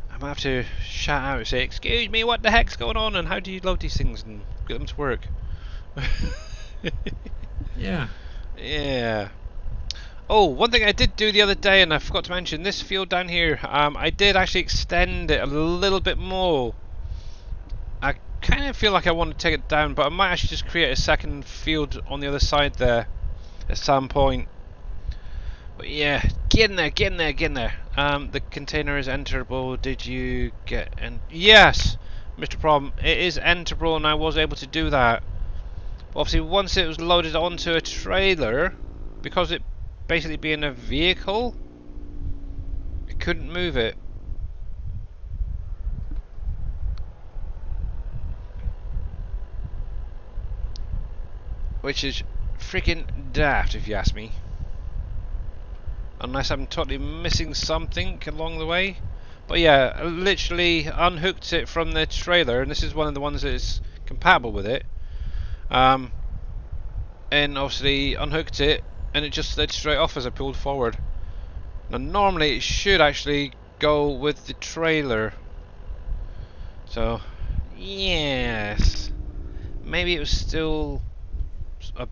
I might have to shout out and say, "Excuse me, what the heck's going on? And how do you load these things and get them to work?" Yeah. Yeah. Oh, one thing I did do the other day, and I forgot to mention, this field down here, I did actually extend it a little bit more. I kind of feel like I want to take it down, but I might actually just create a second field on the other side there at some point. But yeah, get in there, get in there, get in there. The container is enterable. Did you get in? Yes, Mr. Problem, it is enterable, and I was able to do that. Obviously, once it was loaded onto a trailer, because it basically being a vehicle, it couldn't move it. Which is freaking daft, if you ask me. Unless I'm totally missing something along the way. But yeah, I literally unhooked it from the trailer, and this is one of the ones that is compatible with it. And obviously unhooked it, and it just slid straight off as I pulled forward. Now normally it should actually go with the trailer. So, yes. Maybe it was still a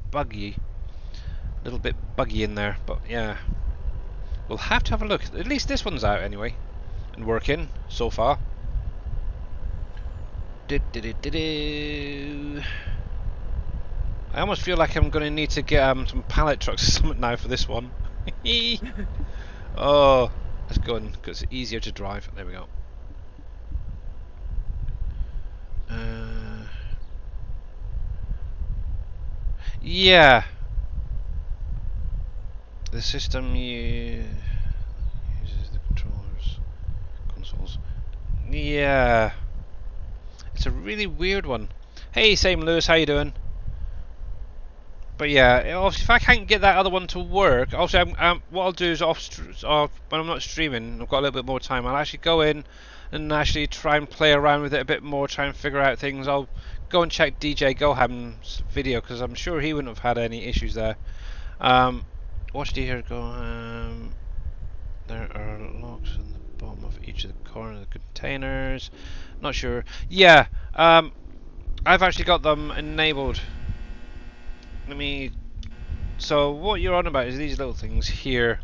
little bit buggy in there, but yeah. We'll have to have a look. At least this one's out anyway, and working so far. I almost feel like I'm going to need to get some pallet trucks or something now for this one. Oh, let's go in because it's easier to drive. There we go. Yeah. The system uses the consoles. Yeah. It's a really weird one. Hey, Sam Lewis, how you doing? But yeah, obviously, if I can't get that other one to work, obviously, what I'll do is when I'm not streaming, I've got a little bit more time, I'll actually go in and actually try and play around with it a bit more, try and figure out things. I'll go and check DJ Goham's video, because I'm sure he wouldn't have had any issues there. Watch the here go. There are locks on the bottom of each of the corners of the containers. Not sure. Yeah, I've actually got them enabled. So what you're on about is these little things here.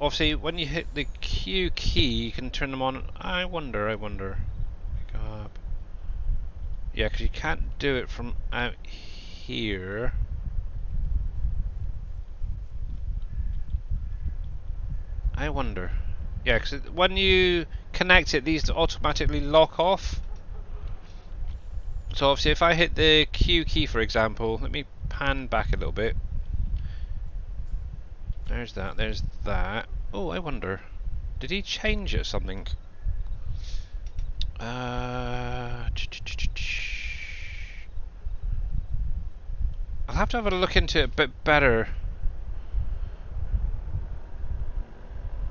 Obviously, when you hit the Q key, you can turn them on. I wonder. Pick up. Yeah, because you can't do it from out here. I wonder. Yeah, because when you connect it, these automatically lock off. So obviously, if I hit the Q key, for example, let me pan back a little bit. There's that. Oh, I wonder. Did he change it or something? I'll have to have a look into it a bit better.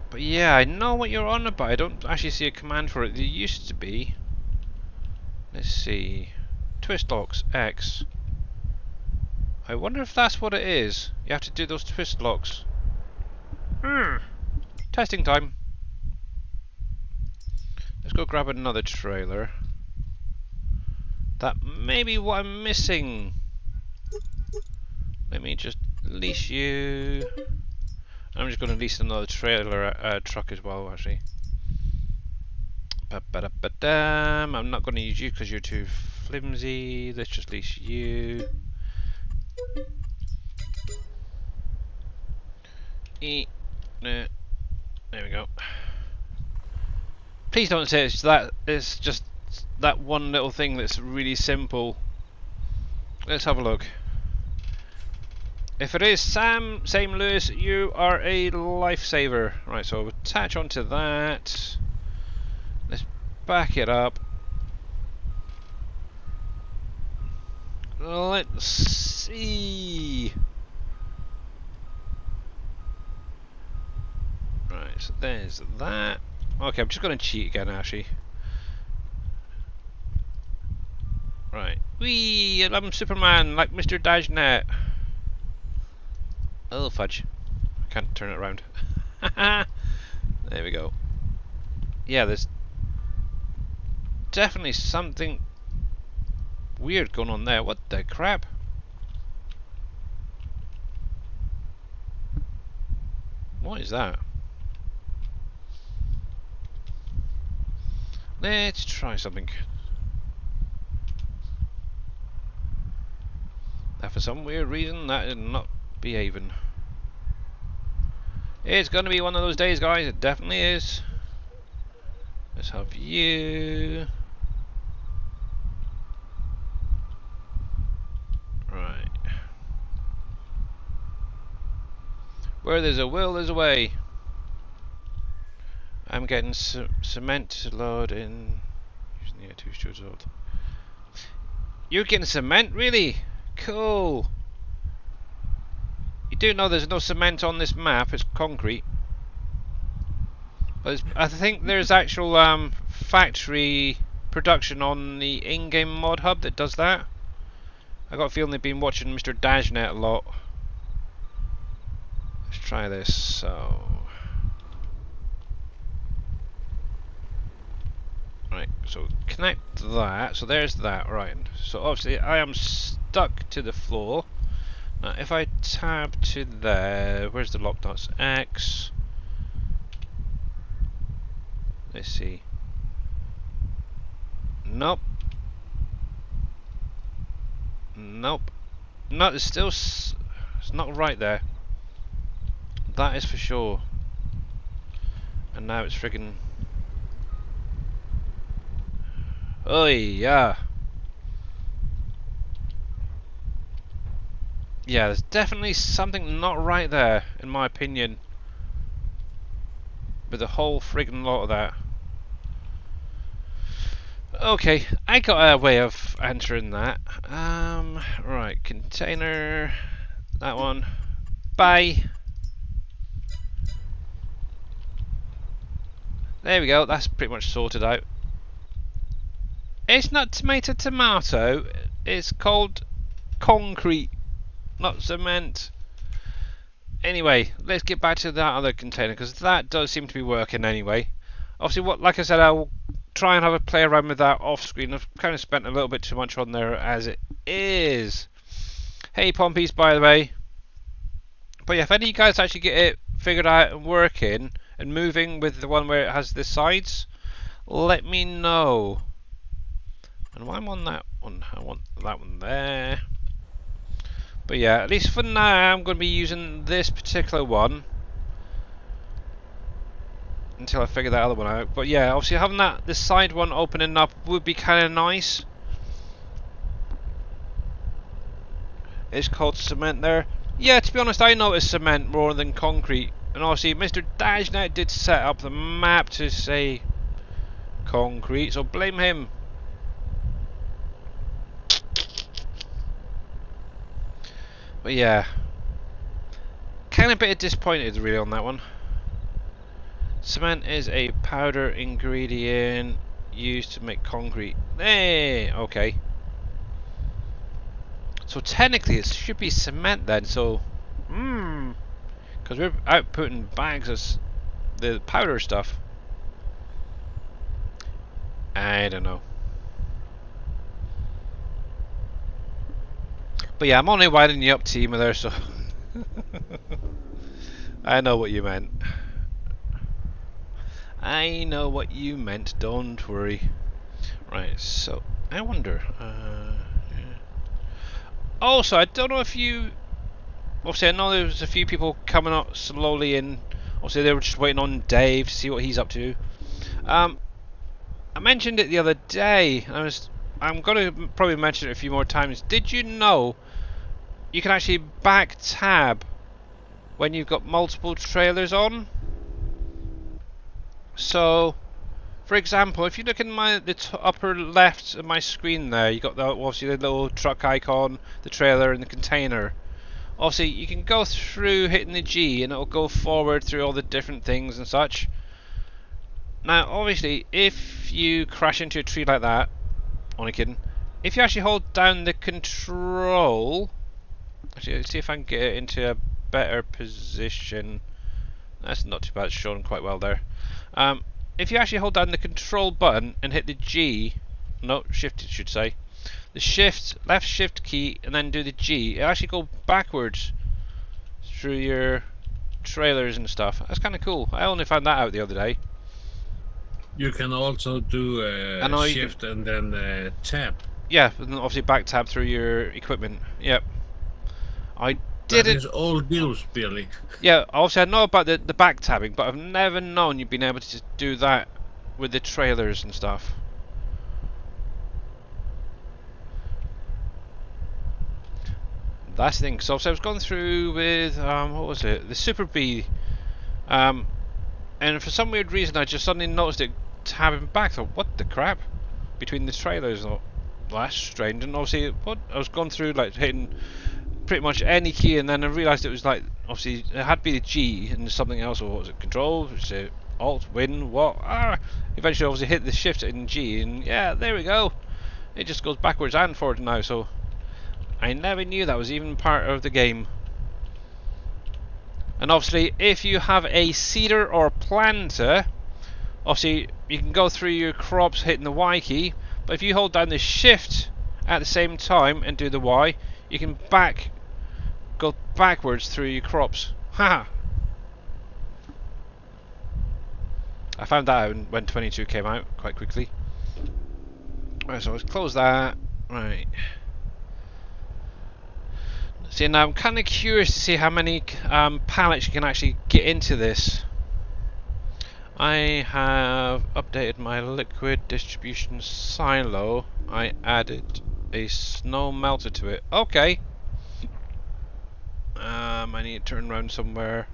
But yeah, I know what you're on about. I don't actually see a command for it. There used to be. Let's see. Twist locks X. I wonder if that's what it is. You have to do those twist locks. Testing time. Let's go grab another trailer. That may be what I'm missing. Let me just lease you. I'm just going to lease another trailer truck as well, actually. I'm not going to use you because you're too flimsy. Let's just lease you. There we go. Please don't say it's that. It's just that one little thing that's really simple. Let's have a look. If it is Sam, same Lewis, you are a lifesaver. Right, so attach onto that. Let's back it up. Let's see. Right, so there's that. Okay, I'm just going to cheat again, actually. Right. Whee! I'm Superman, like Mr. Dashnet. Oh, fudge. I can't turn it around. There we go. Yeah, there's definitely something weird going on there. What the crap? What is that? Let's try something. Now, for some weird reason, that is not behaving. It's gonna be one of those days, guys. It definitely is. Let's have you. Right. Where there's a will, there's a way. I'm getting cement to load in. Yeah, 2 stews old. You're getting cement, really? Cool. You do know there's no cement on this map, it's concrete. But I think there's actual factory production on the in-game mod hub that does that. I got a feeling they've been watching Mr. Dashnet a lot. Let's try this. So, right, so connect that. So there's that. Right. So obviously I am stuck to the floor. Now, if I tab to there, where's the lock nuts? X. Let's see. Nope. Nope. No, it's still. It's not right there. That is for sure. And now it's friggin'. Oh yeah. Yeah, there's definitely something not right there, in my opinion. With the whole friggin' lot of that. Okay, I got a way of answering that. Right, container, that one. Bye. There we go, that's pretty much sorted out. It's not tomato, it's called concrete, not cement. Anyway, let's get back to that other container, because that does seem to be working anyway. Obviously, like I said, I'll try and have a play around with that off screen. I've kind of spent a little bit too much on there as it is. Hey Pompies, by the way. But yeah, if any of you guys actually get it figured out and working and moving with the one where it has the sides, let me know. And while I'm on that one, I want that one there. But yeah, at least for now, I'm going to be using this particular one until I figure that other one out. But yeah, obviously having that this side one opening up would be kind of nice. It's called cement there. Yeah, to be honest, I noticed cement more than concrete. And obviously, Mr. Dashnet did set up the map to say concrete, so blame him. But yeah, kind of a bit disappointed really on that one. Cement is a powder ingredient used to make concrete. Hey, okay. So technically it should be cement then, so because we're outputting bags of the powder stuff. I don't know. But yeah, I'm only winding you up, team, there, so I know what you meant. I know what you meant, don't worry. Right, so I wonder. Yeah. Also, I don't know if you obviously I know there was a few people coming up slowly in. Obviously they were just waiting on Dave to see what he's up to. I mentioned it the other day. I'm going to probably mention it a few more times. Did you know you can actually back tab when you've got multiple trailers on? So, for example, if you look in the upper left of my screen there, you got obviously the little truck icon, the trailer, and the container. Obviously, you can go through hitting the G, and it'll go forward through all the different things and such. Now, obviously, if you crash into a tree like that, only kidding. If you actually hold down the control, actually, let's see if I can get it into a better position. That's not too bad. It's showing quite well there. If you actually hold down the control button and hit the G, no, shift it should say, the left shift key and then do the G, it actually go backwards through your trailers and stuff. That's kind of cool. I only found that out the other day. You can also do shift and then tab. Yeah, and obviously back tab through your equipment. Yep. I That didn't. is old news, Billy. Yeah, obviously I know about the back tabbing, but I've never known you've been able to do that with the trailers and stuff. That's the thing. So I was going through with what was it? The Super B, and for some weird reason I just suddenly noticed it tabbing back. I thought, what the crap? Between the trailers. I thought, well, that's strange. And obviously, what I was going through like hitting pretty much any key, and then I realised it was like obviously it had to be the G and something else. Or what was it? Control? Was it Alt? Win? What? Eventually, obviously hit the Shift and G, and yeah, there we go. It just goes backwards and forward now. So I never knew that was even part of the game. And obviously, if you have a seeder or planter, obviously you can go through your crops hitting the Y key. But if you hold down the Shift at the same time and do the Y, you can go backwards through your crops. Haha! I found that out when 22 came out quite quickly. Right, so let's close that. Right. See, now I'm kind of curious to see how many pallets you can actually get into this. I have updated my liquid distribution silo. I added a snow melter to it. Okay. I need to turn around somewhere.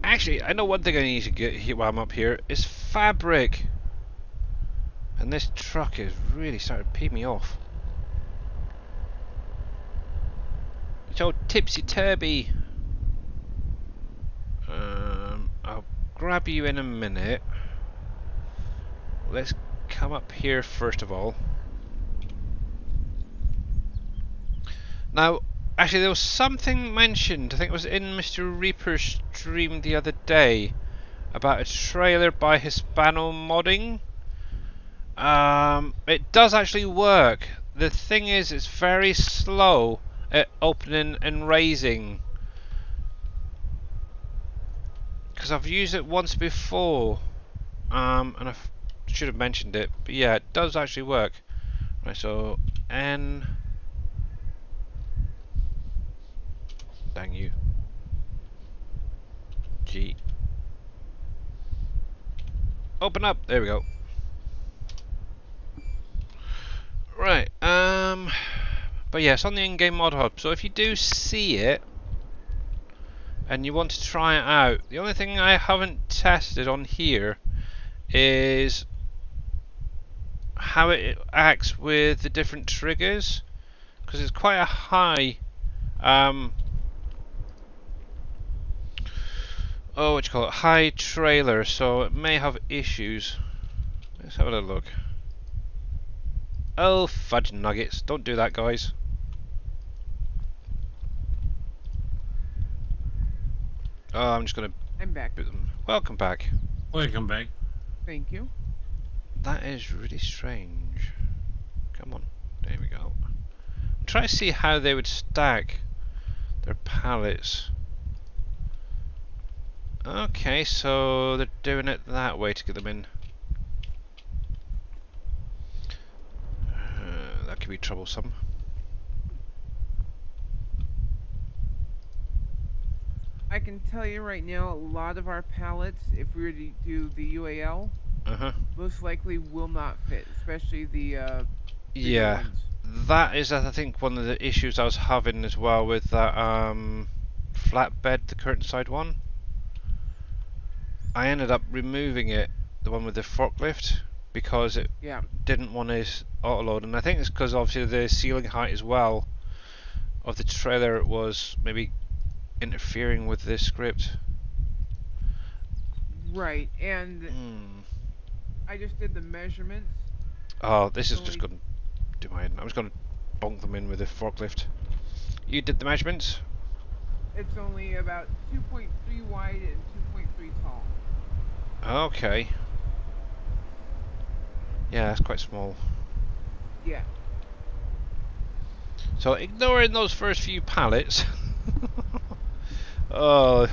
Actually, I know one thing I need to get here while I'm up here is fabric. And this truck is really starting to pee me off. It's all tipsy-turvy. I'll grab you in a minute. Let's come up here first of all. Now, actually there was something mentioned, I think it was in Mr. Reaper's stream the other day, about a trailer by Hispano Modding. It does actually work. The thing is, it's very slow at opening and raising. Because I've used it once before, and I should have mentioned it. But yeah, it does actually work. Right, so N. Dang you. G. Open up. There we go. Right, but yes, on the in-game mod hub. So if you do see it and you want to try it out, the only thing I haven't tested on here is how it acts with the different triggers, because it's quite a high high trailer, so it may have issues. Let's have a little look. Oh, fudge nuggets. Don't do that, guys. Oh, I'm just going to... I'm back. Welcome back. Welcome back. Thank you. That is really strange. Come on. There we go. I'm trying to see how they would stack their pallets. Okay, so they're doing it that way to get them in. be troublesome. I can tell you right now, a lot of our pallets, if we were to do the UAL, Uh-huh. most likely will not fit, especially the bigger Yeah. ones. That is, I think, one of the issues I was having as well with that flatbed, the curtain side one. I ended up removing it, the one with the forklift, because it Yeah. didn't want to auto-load, and I think it's because obviously the ceiling height as well of the trailer was maybe interfering with this script. Right. And Hmm. I just did the measurements. Oh, this It's is just only going to do mine. I'm just going to bonk them in with the forklift. You did the measurements? it's only about 2.3 wide and 2.3 tall. Okay. Yeah, that's quite small. Yeah. So ignoring those first few pallets, oh,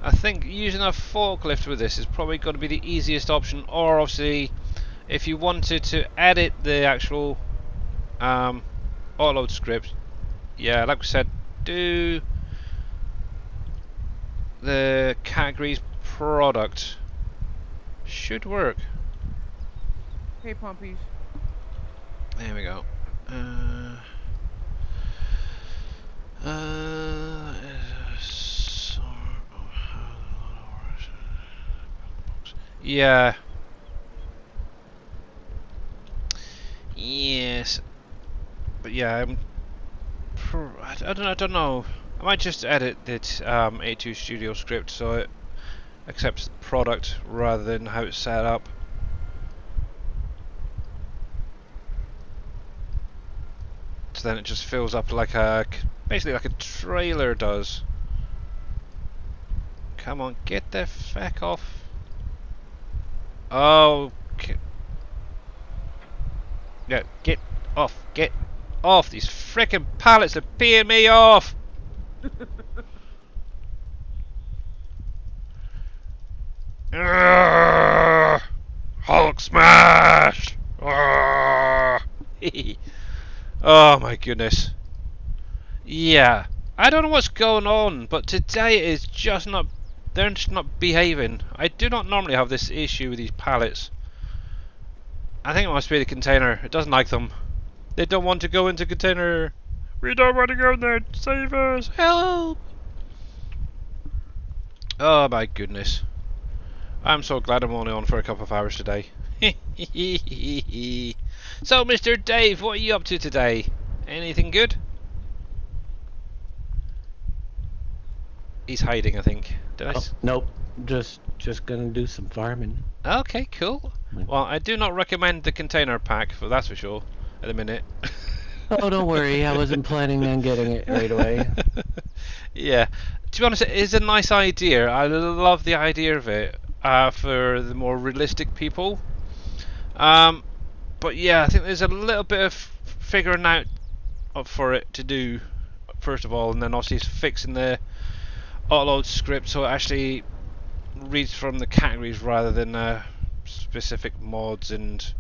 I think using a forklift with this is probably going to be the easiest option. Or obviously, if you wanted to edit the actual autoload script, yeah, like we said, do the categories product. Should work. Hey, Pompies. There we go. Yeah. Yes. But yeah, I don't know. I might just edit it A2 Studio script so it accepts the product rather than how it's set up. So then it just fills up like basically like a trailer does. Come on, get the feck off. Oh, yeah, get off, get off. These frickin' pallets are peeing me off. Urgh! Hulk smash! Urgh! Oh my goodness. Yeah, I don't know what's going on, but today it is just not. They're just not behaving. I do not normally have this issue with these pallets. I think it must be the container. It doesn't like them. They don't want to go into container. We don't want to go in there. Save us! Help! Oh my goodness. I'm so glad I'm only on for a couple of hours today. So, Mr. Dave, what are you up to today? Anything good? He's hiding, I think. Did I? Oh, nope. Just gonna do some farming. Okay, cool. Well, I do not recommend the container pack, for that's for sure, at the minute. Oh, don't worry. I wasn't planning on getting it right away. Yeah. To be honest, it is a nice idea. I love the idea of it for the more realistic people. But yeah, I think there's a little bit of figuring out for it to do, first of all, and then obviously fixing the autoload script so it actually reads from the categories rather than specific mods and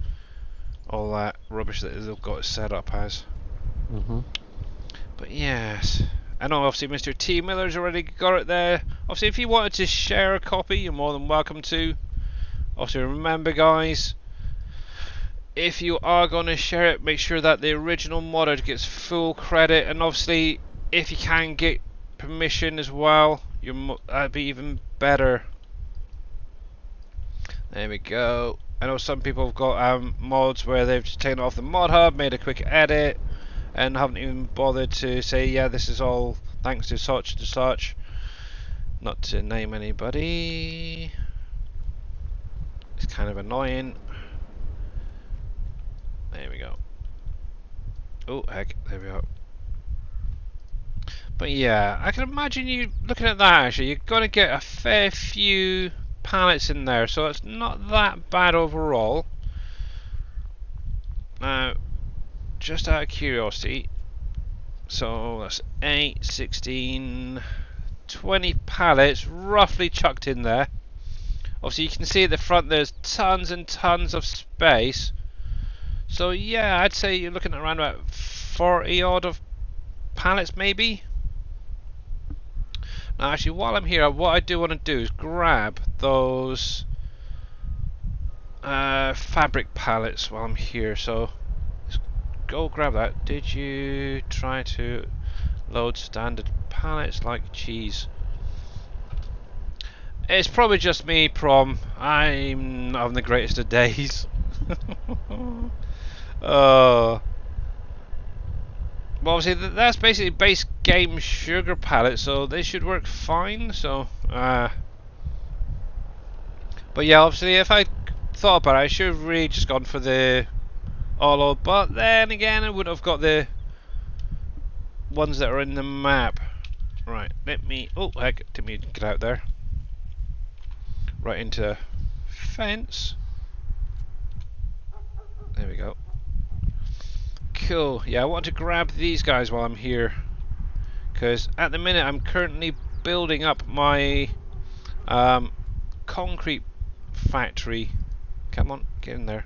all that rubbish that they've got it set up as. But yes, I know obviously Mr. T. Miller's already got it there. Obviously, if you wanted to share a copy, you're more than welcome to. Obviously, remember guys, if you are going to share it, make sure that the original modder gets full credit, and obviously, if you can get permission as well, that'd be even better. There we go. I know some people have got mods where they've just taken it off the mod hub, made a quick edit, and haven't even bothered to say, yeah, this is all thanks to such and such. Not to name anybody. It's kind of annoying. There we go. Oh heck, there we go. But yeah, I can imagine you looking at that actually, you're going to get a fair few pallets in there, so it's not that bad overall. Now, just out of curiosity, so that's 8, 16, 20 pallets roughly chucked in there. Obviously you can see at the front there's tons and tons of space, So yeah, I'd say you're looking at around about 40 odd of pallets maybe. Now actually while I'm here, what I do want to do is grab those fabric pallets while I'm here, so let's go grab that. Did you try to load standard pallets like cheese? It's probably just me, Prom. I'm not having the greatest of days. Oh. Well, obviously that's basically base game sugar pallets, so they should work fine. So, but yeah, obviously if I thought about it, I should have really just gone for the all. But then again, I would have got the ones that are in the map. Right, let me. Oh heck, didn't mean to get out there. Right into fence. There we go. Cool. Yeah, I want to grab these guys while I'm here, because at the minute I'm currently building up my concrete factory. Come on, get in there.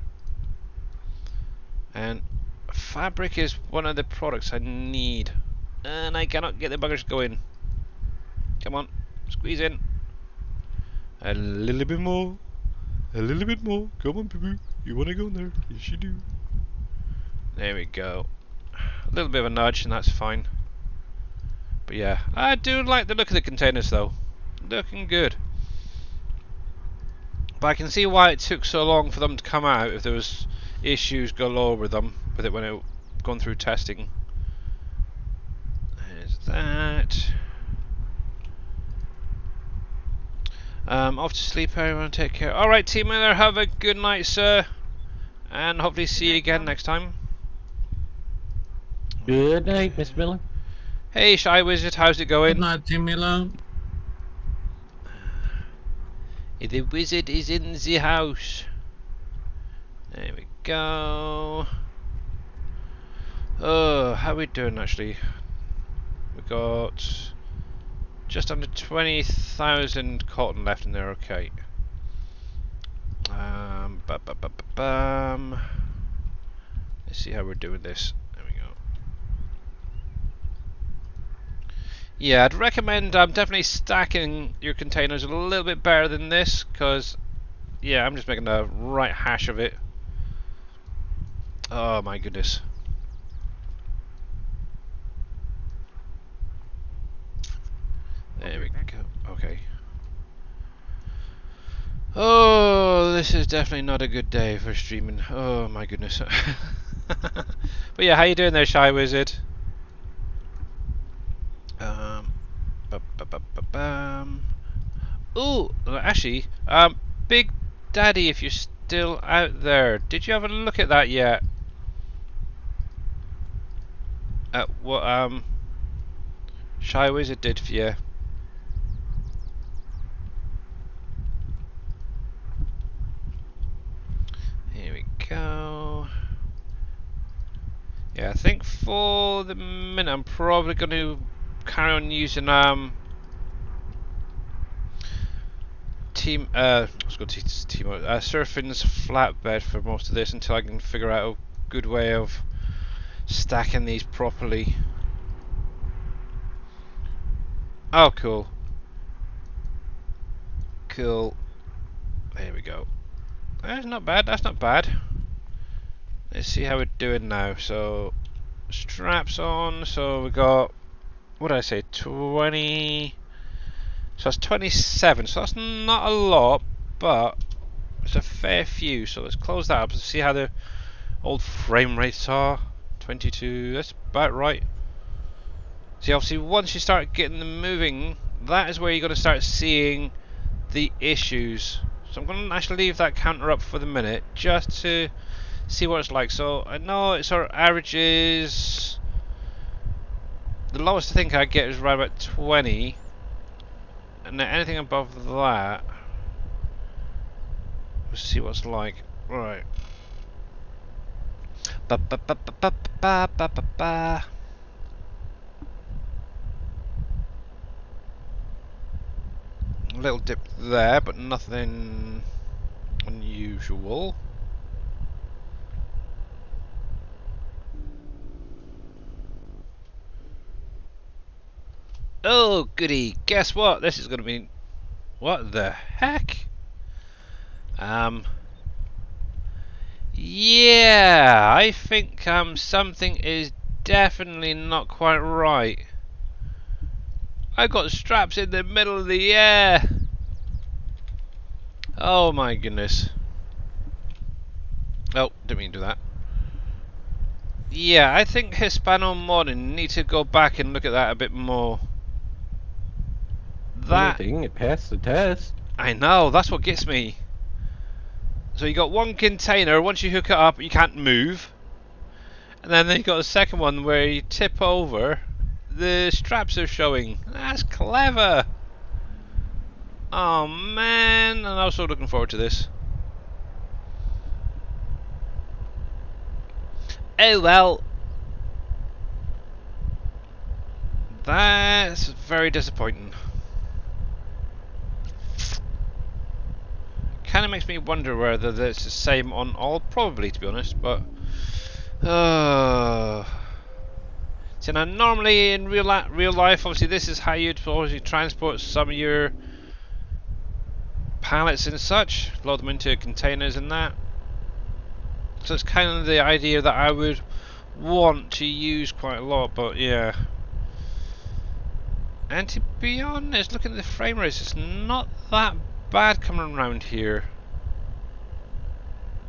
And fabric is one of the products I need, and I cannot get the buggers going. Come on, squeeze in. A little bit more. A little bit more. Come on, boo-boo. You want to go in there? Yes, you do. There we go. A little bit of a nudge, and that's fine. But yeah, I do like the look of the containers, though. Looking good. But I can see why it took so long for them to come out if there was issues galore with them, with it when it gone through testing. There's that. Off to sleep, everyone. Take care. Alright, Team Miller, have a good night, sir. And hopefully see you again next time. Good night, Miss Miller. Hey, Shy Wizard, how's it going? Good night, Team Miller. The wizard is in the house. There we go. Oh, how are we doing actually? We got just under 20,000 cotton left in there. Okay. Let's see how we're doing this. There we go. Yeah, I'd recommend definitely stacking your containers a little bit better than this, because yeah, I'm just making a right hash of it. Oh my goodness. There we go. Okay. Oh, this is definitely not a good day for streaming. Oh my goodness. But yeah, how you doing there, Shy Wizard? Ooh, actually, Big Daddy, if you're still out there, did you have a look at that yet? At what Shy Wizard did for you? Here we go. Yeah, I think for the minute I'm probably going to carry on using Surfin's flatbed for most of this until I can figure out a good way of stacking these properly. Oh, cool. Cool. There we go. That's not bad, that's not bad. Let's see how we're doing now. So, straps on. So we got, what did I say, 20. So that's 27. So that's not a lot, but it's a fair few. So let's close that up and see how the old frame rates are. 22. That's about right. See, obviously, once you start getting them moving, that is where you're going to start seeing the issues. So I'm going to actually leave that counter up for the minute, just to see what it's like. So I know it's our averages. The lowest I think I get is around about 20, and then anything above that, we'll see what it's like. Right. Ba ba ba ba ba ba ba ba ba. A little dip there, but nothing unusual. Oh, goody. Guess what? This is going to be... What the heck? Yeah, I think something is definitely not quite right. I got straps in the middle of the air. Oh my goodness. Oh, didn't mean to do that. Yeah, I think Hispano Modern need to go back and look at that a bit more. That Anything, it passed the test. I know, that's what gets me. So you got one container, once you hook it up you can't move. And then you got the second one where you tip over, the straps are showing. That's clever. Oh man, and I was so looking forward to this. Oh well. That's very disappointing. Kind of makes me wonder whether it's the same on all, probably to be honest, but so now normally in real life, obviously this is how you'd obviously transport some of your pallets and such, load them into containers and that. So it's kind of the idea that I would want to use quite a lot, but yeah. And to be honest, looking at the frame rates, it's not that bad coming around here.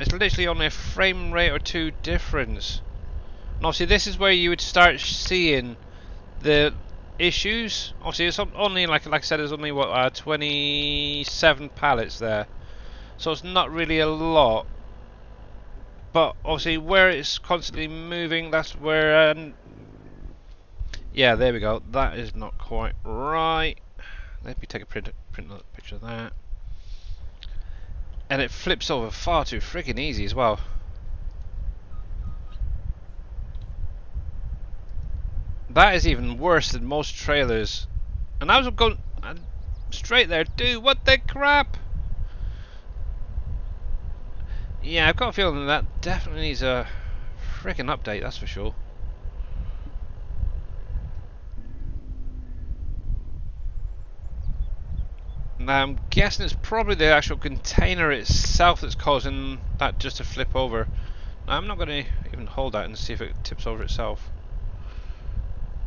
It's literally only a frame rate or two difference. And obviously this is where you would start seeing the issues. Obviously it's only, like I said, there's only what 27 pallets there. So it's not really a lot. But obviously where it's constantly moving, that's where... yeah, there we go. That is not quite right. Let me take a print picture of that. And it flips over far too freaking easy as well. That is even worse than most trailers. And I was going straight there, dude. What the crap? Yeah, I've got a feeling that definitely needs a freaking update. That's for sure. Now I'm guessing it's probably the actual container itself that's causing that just to flip over. Now, I'm not going to even hold that and see if it tips over itself.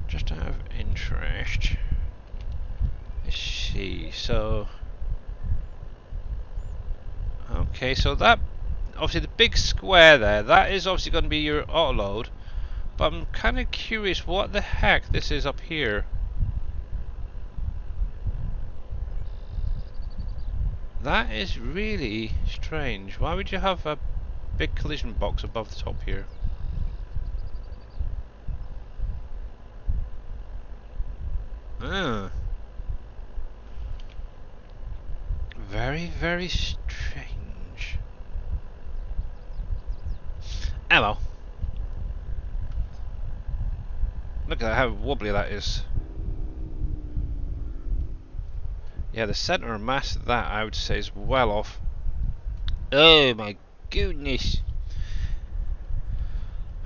Just out of interest. Let's see. So, okay, so that obviously the big square there, that is obviously going to be your auto load. But I'm kind of curious what the heck this is up here. That is really strange. Why would you have a big collision box above the top here? Ah. Very, very strange. Oh well. Look at how wobbly that is. Yeah, the centre of mass of that I would say is well off. Oh my goodness.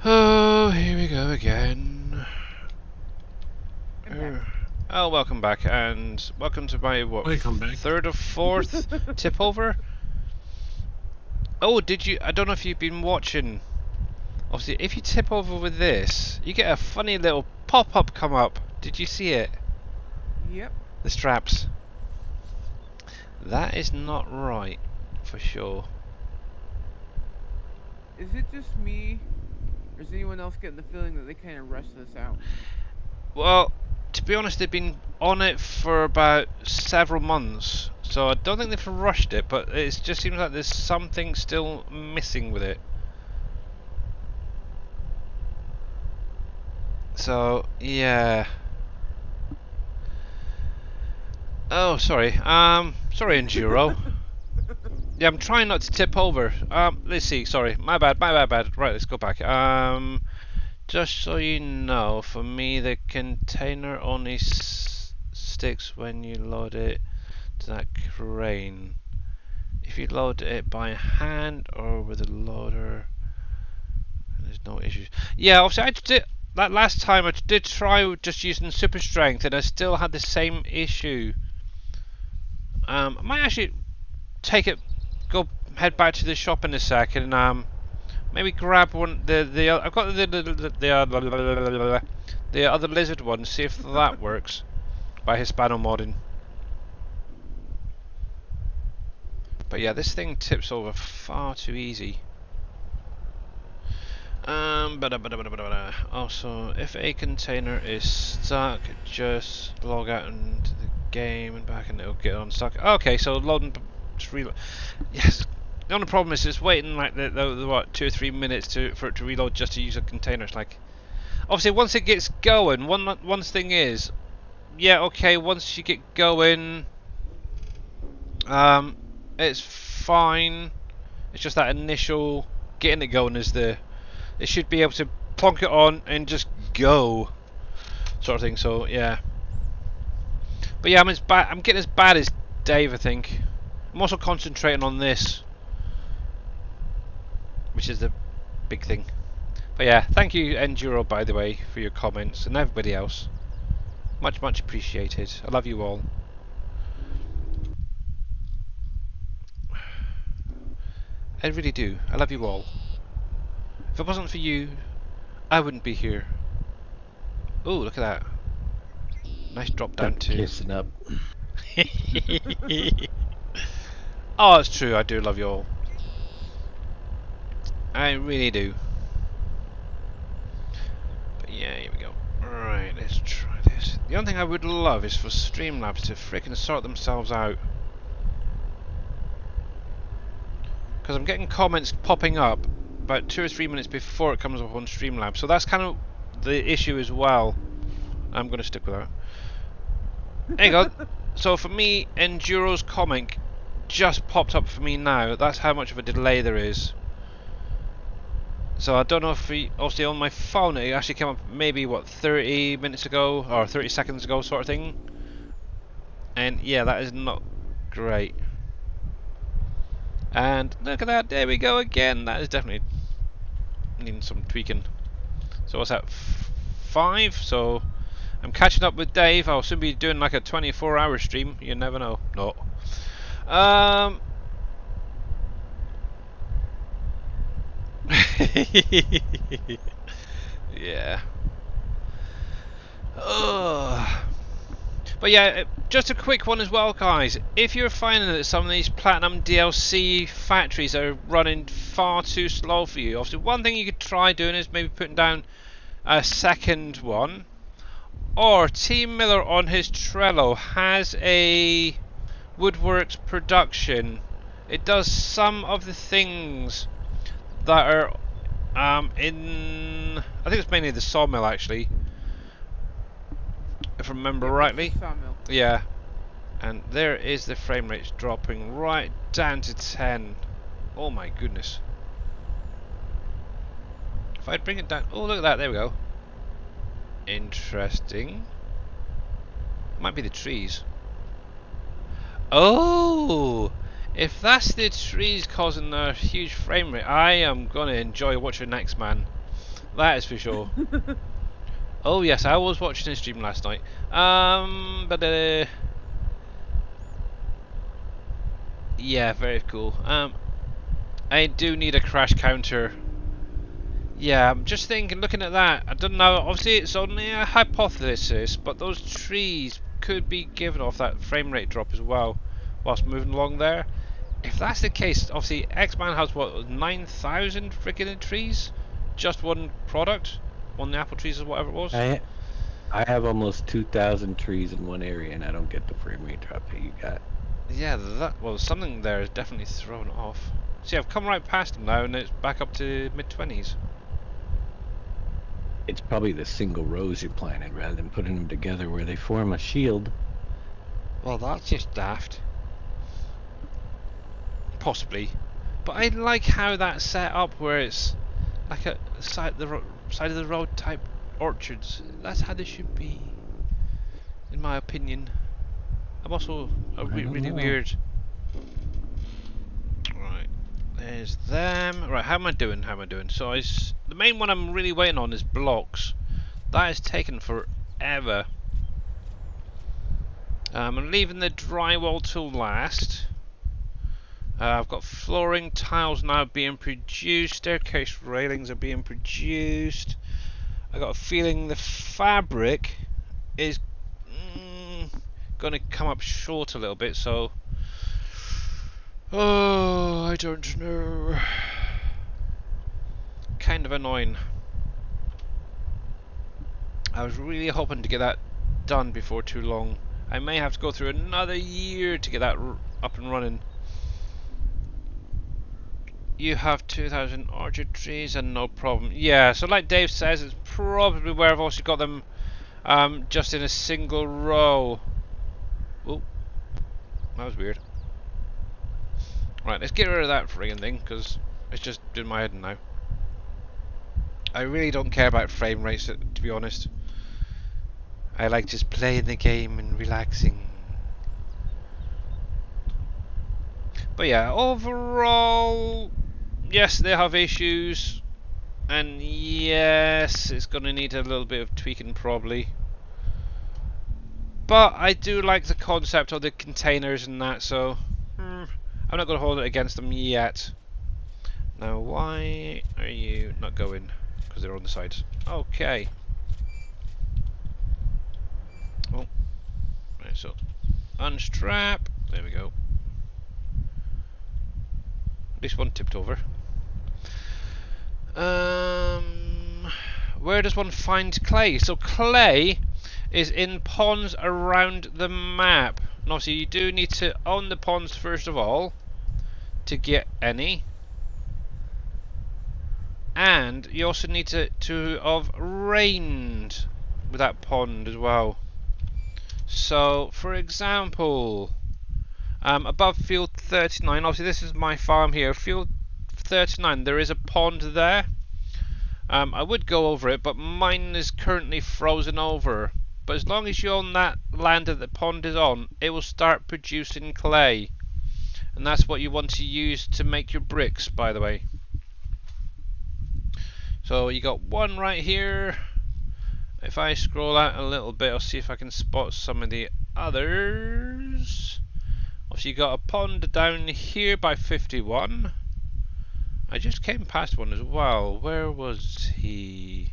Oh, here we go again. Oh, welcome back, and welcome to my what? Welcome back. Third or fourth tip over. Oh, did you? I don't know if you've been watching. Obviously, if you tip over with this, you get a funny little pop-up come up. Did you see it? Yep. The straps. That is not right, for sure. Is it just me, or is anyone else getting the feeling that they kind of rushed this out? Well, to be honest, they've been on it for about several months, so I don't think they've rushed it, but it just seems like there's something still missing with it. So, yeah. Oh, sorry. Sorry, Enduro. Yeah, I'm trying not to tip over. Let's see. Sorry, my bad. Right, let's go back. Just so you know, for me, the container only sticks when you load it to that crane. If you load it by hand or with a loader, there's no issues. Yeah, obviously, that last time I did try just using super strength, and I still had the same issue. I might actually head back to the shop in a sec, and maybe grab one. I've got the other lizard one. See if that works by Hispano modding. But yeah, this thing tips over far too easy. Also, if a container is stuck, just log out into the game and back, and it'll get unstuck. Okay, so loading, just reload. Yes. The only problem is it's waiting like the what 2 or 3 minutes for it to reload just to use a container. It's like, obviously, once it gets going, one thing is, yeah, okay, once you get going, it's fine. It's just that initial getting it going is it should be able to plonk it on and just go, sort of thing. So yeah, but yeah, I'm getting as bad as Dave, I think. I'm also concentrating on this, which is the big thing. But yeah, thank you Enduro, by the way, for your comments, and everybody else. Much appreciated. I love you all. I really do. I love you all. If it wasn't for you, I wouldn't be here. Oh, look at that. Nice drop down too. Kissing up. Oh, it's true. I do love you all. I really do. But yeah, here we go. Right, let's try this. The only thing I would love is for Streamlabs to frickin' sort themselves out. Because I'm getting comments popping up about 2 or 3 minutes before it comes up on Streamlabs. So that's kind of the issue as well. I'm going to stick with that. There you go. So for me, Enduro's comment just popped up for me now. That's how much of a delay there is. So I don't know if obviously on my phone it actually came up maybe what 30 minutes ago or 30 seconds ago, sort of thing. And yeah, that is not great. And look at that, there we go again. That is definitely needing some tweaking. So what's that? 5? So I'm catching up with Dave. I'll soon be doing like a 24-hour stream. You never know. No. Yeah. But yeah, just a quick one as well, guys. If you're finding that some of these Platinum DLC factories are running far too slow for you, obviously one thing you could try doing is maybe putting down a second one. Or Team Miller on his Trello has a Woodworks production. It does some of the things that are in, I think it's mainly the sawmill actually, if I remember rightly. Sawmill. Yeah, and there is the frame rate dropping right down to 10. Oh my goodness. If I bring it down, oh look at that, there we go. Interesting. Might be the trees. Oh, if that's the trees causing a huge frame rate, I am gonna enjoy watching next, man. That is for sure. Oh yes, I was watching his stream last night. Yeah, very cool. I do need a crash counter. Yeah, I'm just thinking, looking at that, I don't know, obviously it's only a hypothesis, but those trees could be giving off that frame rate drop as well, whilst moving along there. If that's the case, obviously X-Man has what, 9,000 freaking trees? Just one product? On the apple trees or whatever it was? I have almost 2,000 trees in one area and I don't get the frame rate drop that you got. Yeah, well, something there is definitely thrown off. See, I've come right past them now and it's back up to mid-20s. It's probably the single rows you're planting rather than putting them together where they form a shield. Well, that's just daft. Possibly. But I like how that's set up where it's like a side of the road type orchards. That's how they should be, in my opinion. I'm also really weird. Right, there's them. Right, how am I doing? So the main one I'm really waiting on is blocks. That has taken forever. I'm leaving the drywall till last. I've got flooring tiles now being produced. Staircase railings are being produced. I got a feeling the fabric is going to come up short a little bit. So, oh, I don't know. Kind of annoying. I was really hoping to get that done before too long. I may have to go through another year to get that up and running. You have 2,000 orchard trees and no problem. Yeah, so like Dave says, it's probably where I've also got them just in a single row. Oh, that was weird. Right, let's get rid of that friggin' thing, because it's just in my head now. I really don't care about frame rates, to be honest. I like just playing the game and relaxing. But yeah, overall, yes, they have issues. And yes, it's going to need a little bit of tweaking probably. But I do like the concept of the containers and that, so I'm not going to hold it against them yet. Now, why are you not going? Because they're on the sides. Okay. Oh, right, so unstrap. There we go. At least one tipped over. Where does one find clay? So clay is in ponds around the map. And obviously you do need to own the ponds first of all to get any. And you also need to have rained with that pond as well. So for example, above field 39, obviously this is my farm here, field 39, there is a pond there. I would go over it, but mine is currently frozen over. But as long as you own that land that the pond is on, it will start producing clay. And that's what you want to use to make your bricks, by the way. So you got one right here. If I scroll out a little bit, I'll see if I can spot some of the others. Obviously you got a pond down here by 51. I just came past one as well. Where was he?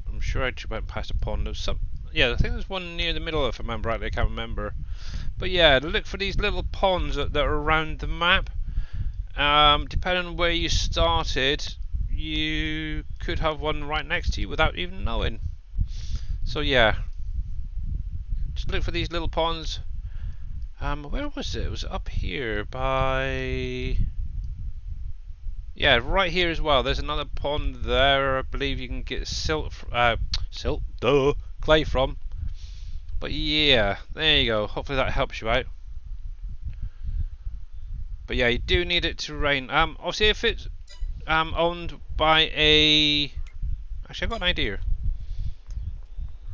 I'm sure I just went past a pond. There's some. Yeah, I think there's one near the middle if I remember rightly. I can't remember. But yeah, look for these little ponds that are around the map. Depending on where you started, you could have one right next to you without even knowing. So yeah, just look for these little ponds. Where was it? It was up here by... Yeah, right here as well. There's another pond there. I believe you can get clay from. But yeah, there you go. Hopefully that helps you out. But yeah, you do need it to rain. Obviously, if it's owned by a... Actually, I've got an idea.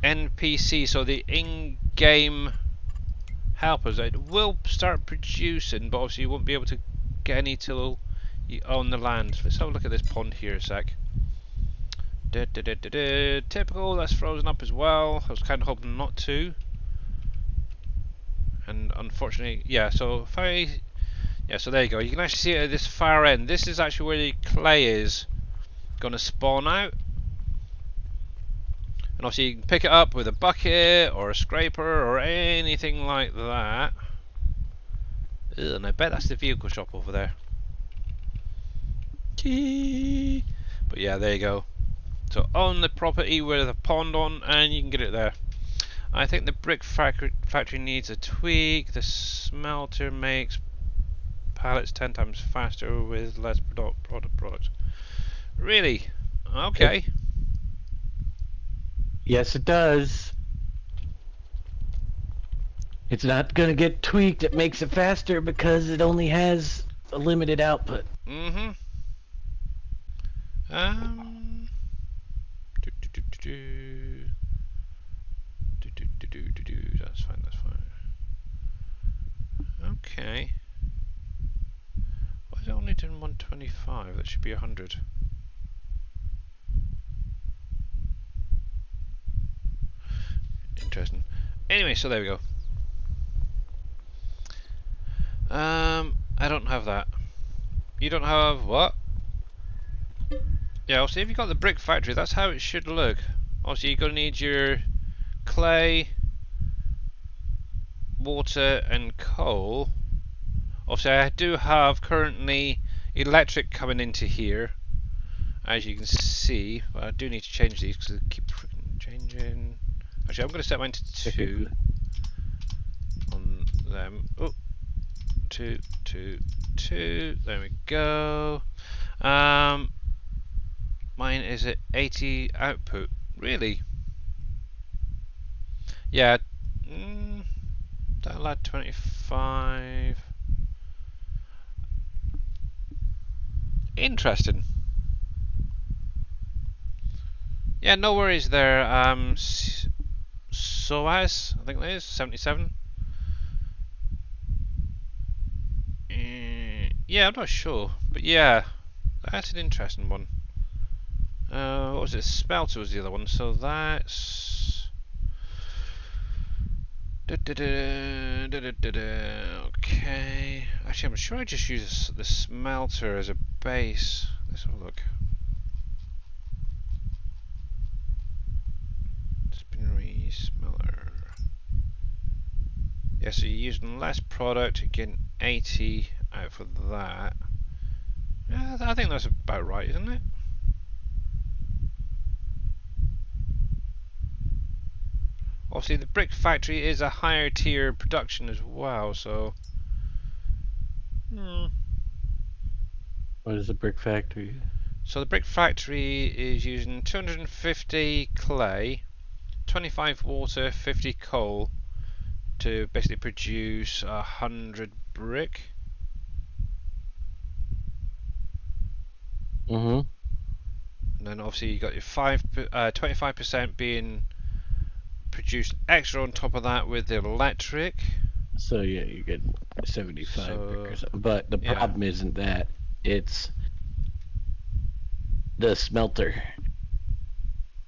NPC, so the in-game helpers, it will start producing, but obviously you won't be able to get any till you own the land. Let's have a look at this pond here a sec. Typical, that's frozen up as well. I was kind of hoping not to. And unfortunately, yeah, so if I... Yeah, so there you go. You can actually see it at this far end. This is actually where the clay is going to spawn out. And obviously you can pick it up with a bucket or a scraper or anything like that. Ugh, and I bet that's the vehicle shop over there. But yeah, there you go. So own the property with the pond on and you can get it there. I think the brick factory needs a tweak. The smelter makes pallets 10 times faster with less product. Really? Okay. Yes, it does. It's not going to get tweaked. It makes it faster because it only has a limited output. Mm-hmm. That's fine, that's fine. Okay. Why is it only doing 125? That should be 100. interesting. Anyway, so there we go. I don't have that. You don't have what? Yeah, obviously if you've got the brick factory, that's how it should look. Obviously you're going to need your clay, water and coal. Obviously I do have currently electric coming into here, as you can see, but I do need to change these because they keep freaking changing. Actually I'm going to set mine to 2 on them. Oh, 2, 2, 2, there we go. Mine is at 80 output. Really? Yeah. That'll add 25. Interesting. Yeah, no worries there. SOAS, I think that is 77. Yeah, I'm not sure, but yeah, that's an interesting one. What was it? Smelter was the other one, so that's. Okay. Actually, I'm sure I just use the smelter as a base. Let's have a look. Spinnery smelter. Yeah, so you're using less product, you're getting 80 out for that. Yeah, I think that's about right, isn't it? Obviously, the brick factory is a higher tier production as well, so. What is a brick factory? So the brick factory is using 250 clay, 25 water, 50 coal to basically produce 100 brick. Mm-hmm. And then obviously you got your 25% being produced extra on top of that with the electric. So yeah, you get 75 So, brick or something. But the yeah. problem isn't that; it's the smelter.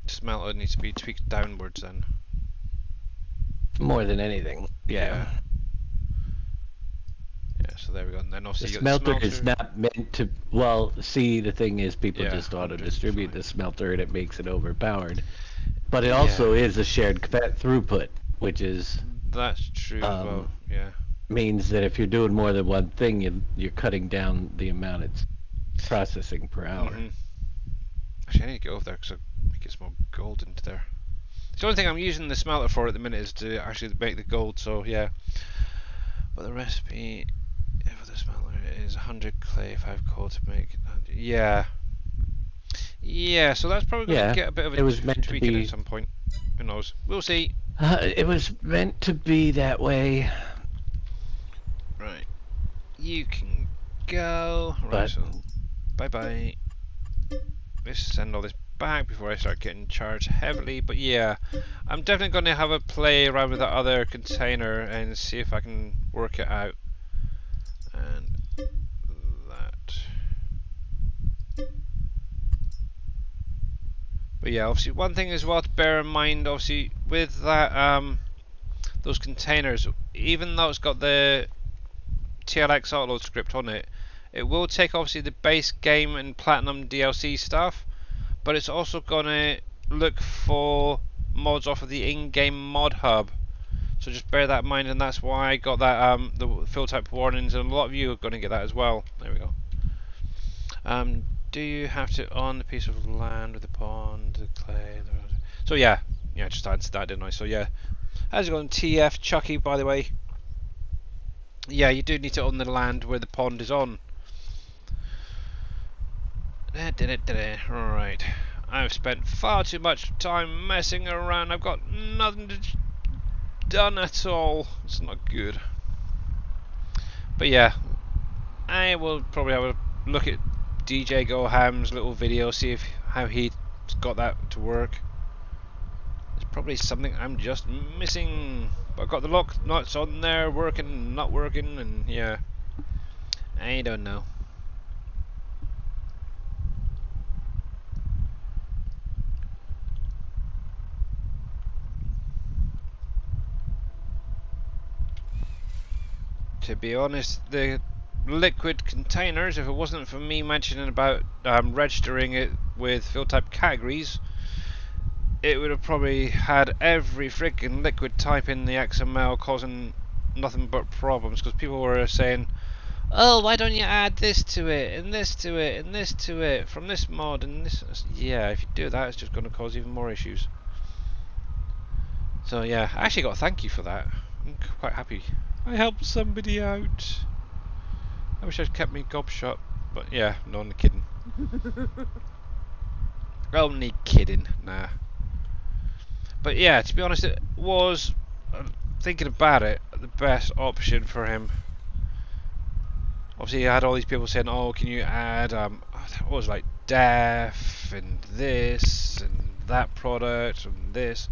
Smelter needs to be tweaked downwards then. More than anything. Yeah. Yeah, so there we go. And then The obviously you got smelter the is smelter. not meant to. Well, see, the thing is, people Yeah, just auto distribute the smelter, and it makes it overpowered. But it Yeah. also is a shared throughput, which is That's true as well. Yeah. means that if you're doing more than one thing, you're cutting down the amount it's processing per hour. Actually, I need to go over there because I get some more gold into there. The only thing I'm using the smelter for at the minute is to actually make the gold, so yeah. But the recipe for the smelter is 100 clay, 5 coal to make. Yeah. Yeah, so that's probably going to get a bit of it was meant to tweaking be. at some point. Who knows? We'll see. It was meant to be that way. Right. You can go. Right, But so bye bye. Let's send all this back before I start getting charged heavily. But yeah, I'm definitely going to have a play around with that other container and see if I can work it out. And that. But yeah, obviously one thing as well to bear in mind, obviously with that those containers, even though it's got the TLX autoload script on it, it will take obviously the base game and platinum DLC stuff, but it's also gonna look for mods off of the in-game mod hub. So just bear that in mind, and that's why I got that the fill type warnings, and a lot of you are gonna get that as well. There we go. Do you have to own the piece of land with the pond, the clay? So yeah, just answered that, didn't I? So yeah, how's it going, TF Chucky? By the way, yeah, you do need to own the land where the pond is on. Right, I've spent far too much time messing around. I've got nothing done at all. It's not good. But yeah, I will probably have a look at DJ Goham's little video, see how he got that to work. There's probably something I'm just missing. But I've got the lock nuts on there, working, not working, and yeah, I don't know. to be honest, the liquid containers, if it wasn't for me mentioning about registering it with field type categories, it would have probably had every freaking liquid type in the XML causing nothing but problems, because people were saying, oh, why don't you add this to it, and this to it, and this to it, from this mod, and this. Yeah, if you do that, it's just going to cause even more issues. So yeah, I actually got a thank you for that. I'm quite happy. I helped somebody out. I wish I'd kept my gob shut, but yeah, no, only kidding. Only kidding, nah. But yeah, to be honest, it was, thinking about it, the best option for him. Obviously, I had all these people saying, "Oh, can you add what was it, like def and this and that product and this?"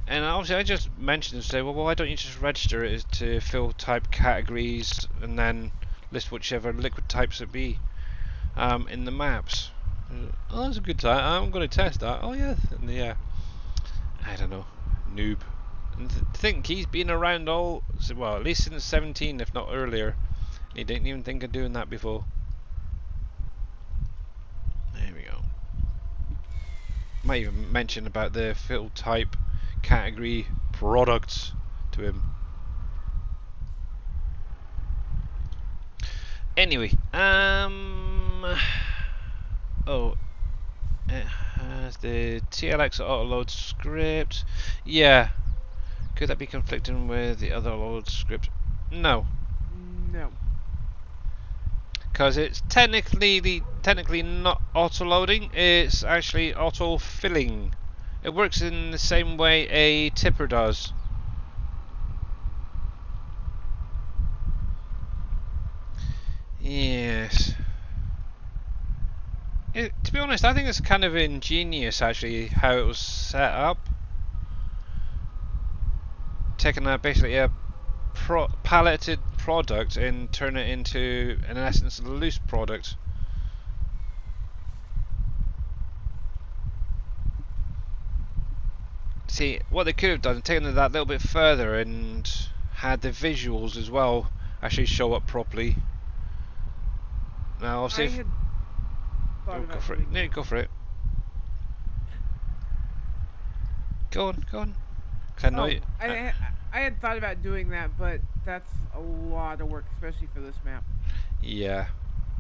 And obviously, I just mentioned and say, "Well, why don't you just register it as to field type categories and then list whichever liquid types it be in the maps?" Oh, that's a good time. I'm going to test that. Oh yeah, and yeah. I don't know, noob. And think he's been around well, at least since 17, if not earlier. He didn't even think of doing that before. There we go. Might even mention about the field type category products to him. Anyway, oh, it has the TLX autoload script. Yeah. Could that be conflicting with the other load script? No. No. Because it's technically not auto-loading, it's actually auto-filling. It works in the same way a tipper does. Yes. To be honest, I think it's kind of ingenious actually how it was set up. Taking basically a palleted product and turn it into, in essence, a loose product. See, what they could have done, taken it that little bit further and had the visuals as well actually show up properly. Now, I'll see if... go for it. No, go for it. Go on, go on. I had thought about doing that, but that's a lot of work, especially for this map. Yeah.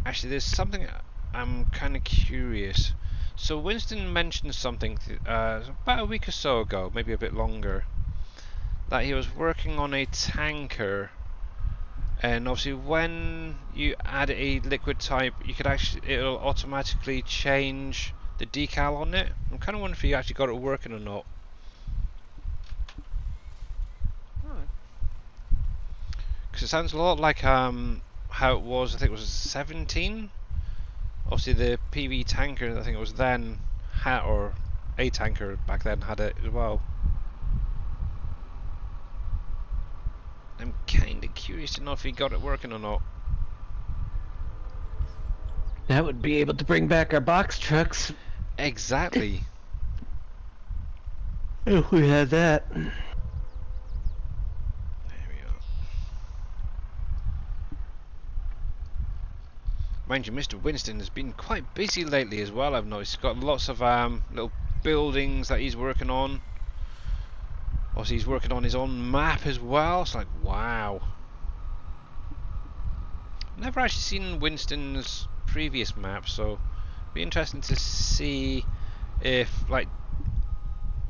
Actually, there's something I'm kind of curious. So Winston mentioned something about a week or so ago, maybe a bit longer, that he was working on a tanker, and obviously when you add a liquid type, you could it'll automatically change the decal on it. I'm kind of wondering if you actually got it working or not. Because it sounds a lot like how it was, I think it was 17. Obviously the PV tanker, I think it was then, or a tanker back then had it as well. I'm kind of curious to know if he got it working or not. That would be able to bring back our box trucks. Exactly. If we had that. Mind you, Mr. Winston has been quite busy lately as well, I've noticed. He's got lots of little buildings that he's working on. Obviously he's working on his own map as well. It's like, wow. Never actually seen Winston's previous map, so it'd be interesting to see if like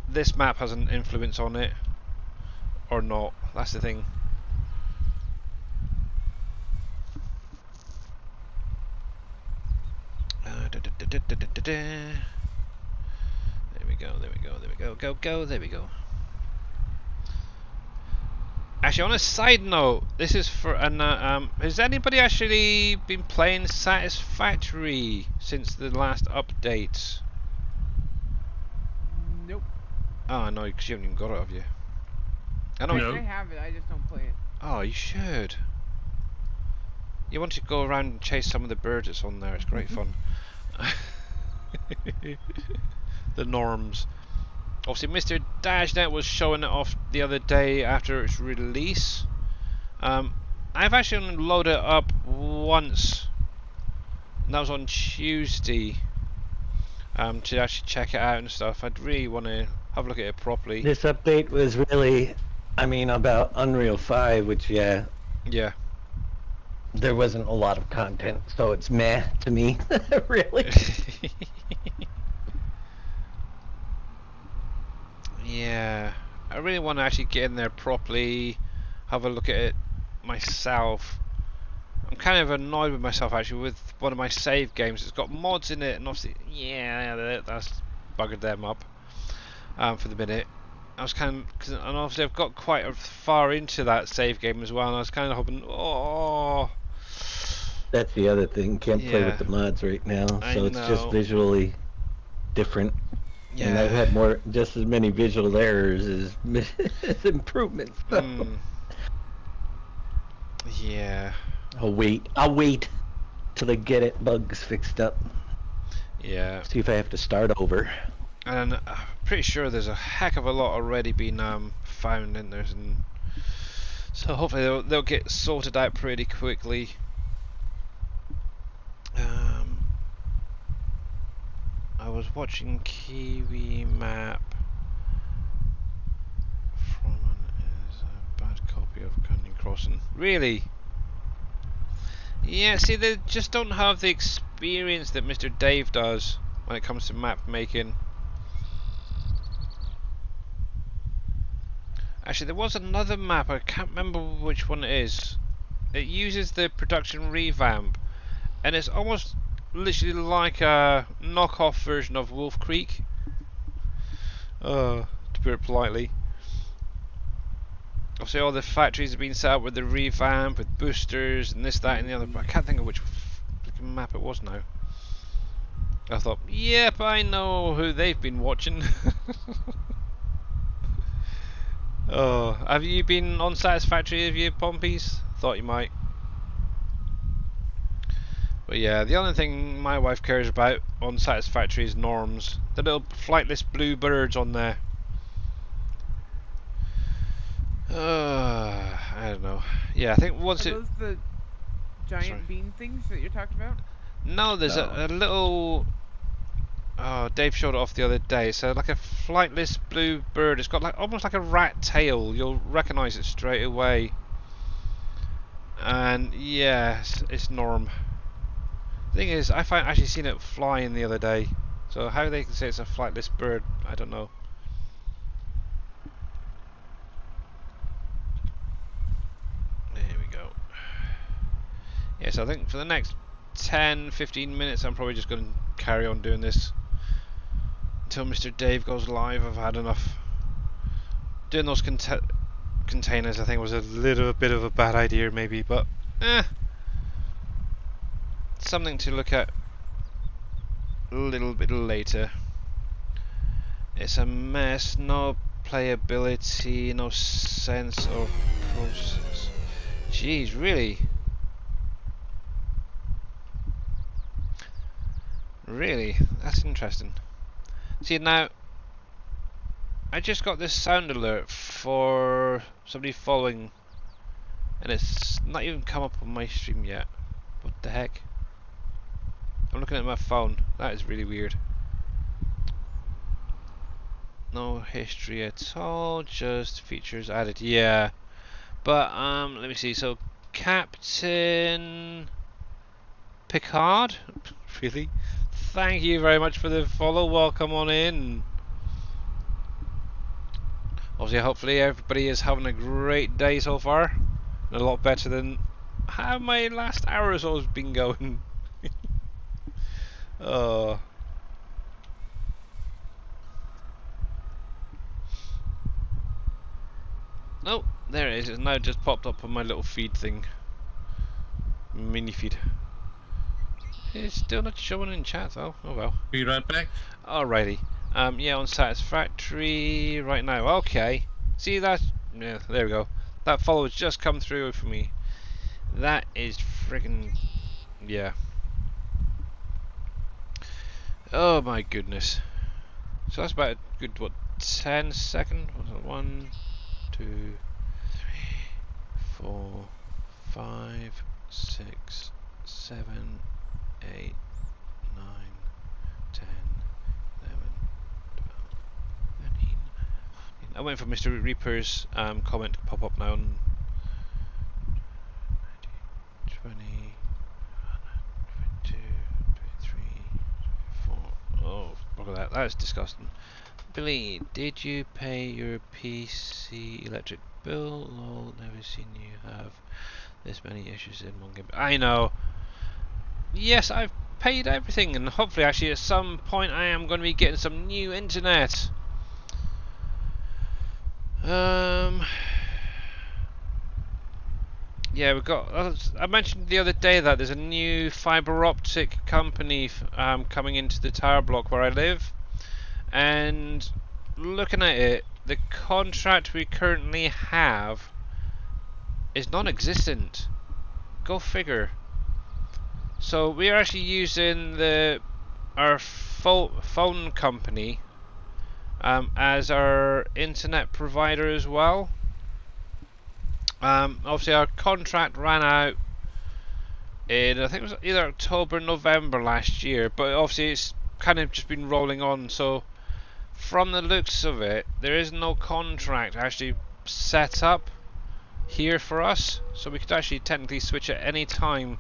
this map has an influence on it or not. That's the thing. There we go, there we go, there we go, there we go. Actually, on a side note, this is for has anybody actually been playing Satisfactory since the last update? Nope. Oh no, because you haven't even got it, have you? I know. No. I have it, I just don't play it. Oh, you should. You want to go around and chase some of the birds that's on there. It's great fun. The norms. Obviously, Mr. Dashnet was showing it off the other day after its release. I've actually only loaded it up once. And that was on Tuesday. To actually check it out and stuff. I'd really want to have a look at it properly. This update was really, I mean, about Unreal 5, which, yeah, Yeah. there wasn't a lot of content, so it's meh to me, really. Yeah. I really want to actually get in there properly, have a look at it myself. I'm kind of annoyed with myself actually with one of my save games. It's got mods in it, and obviously, yeah, that's buggered them up for the minute. I was kind of, and obviously I've got quite far into that save game as well, and I was kind of hoping, oh, That's the other thing. Can't play yeah, with the mods right now, I so it's just know, visually different. And I've yeah, had just as many visual errors as, as improvements. So. yeah, I'll wait till I get it bugs fixed up. yeah, See if I have to start over. and I'm pretty sure there's a heck of a lot already been found in there, and so hopefully they'll get sorted out pretty quickly. I was watching Kiwi Map from is a bad copy of Canyon Crossing. Really? Yeah, see, they just don't have the experience that Mr. Dave does when it comes to map making. Actually, there was another map, I can't remember which one it is. It uses the production revamp, and it's almost literally like a knockoff version of Wolf Creek. To put it politely. Obviously all the factories have been set up with the revamp, with boosters and this, that and the other, but I can't think of which map it was now. I thought, yep, I know who they've been watching. Oh, have you been on Satisfactory, have you, Pompies? Thought you might. But yeah, the only thing my wife cares about on Satisfactory is norms. The little flightless blue birds on there. I don't know. Yeah, I think once Are it... those the giant Sorry. bean things that you're talking about? No, there's No. a little... Oh, Dave showed it off the other day. So like a flightless blue bird. It's got like almost like a rat tail. You'll recognise it straight away. And yeah, it's Norm. The thing is, I actually seen it flying the other day. So how they can say it's a flightless bird, I don't know. There we go. Yes, I think for the next 10-15 minutes I'm probably just going to carry on doing this until Mr. Dave goes live. I've had enough. Doing those containers I think was a little bit of a bad idea maybe, but something to look at a little bit later. It's a mess, no playability, no sense of process. Jeez, really? Really? That's interesting. See, now I just got this sound alert for somebody following, and it's not even come up on my stream yet. What the heck? I'm looking at my phone. That is really weird. No history at all, just features added. Yeah, but let me see. So Captain Picard, really? Thank you very much for the follow. Welcome on in. Obviously, hopefully everybody is having a great day so far, and a lot better than how my last hour or so has been going. Oh. No, there it is. It's now just popped up on my little feed thing. Mini feed. It's still not showing in chat though. Oh well. Be right back. Alrighty. Yeah, on Satisfactory right now. Okay. See that? Yeah, there we go. That follow has just come through for me. That is friggin' yeah. Oh my goodness. So that's about a good, what, 10 second? 1, 2, 3, 4, 5, 6, 7, 8, 9, 10, 11, 12, 13. I went for Mr. Reaper's comment to pop up now on 20, 22, 23, 24. Oh, look at that. That's disgusting. Billy, did you pay your PC electric bill? Lol, never seen you have this many issues in one game. I know. Yes, I've paid everything, and hopefully actually at some point I am going to be getting some new internet. Yeah, we've got. I mentioned the other day that there's a new fibre optic company coming into the tower block where I live, and looking at it, the contract we currently have is non-existent. Go figure. So we are actually using our phone company as our internet provider as well. Obviously our contract ran out in, I think it was either October or November last year, but obviously it's kind of just been rolling on, so from the looks of it there is no contract actually set up here for us, so we could actually technically switch at any time.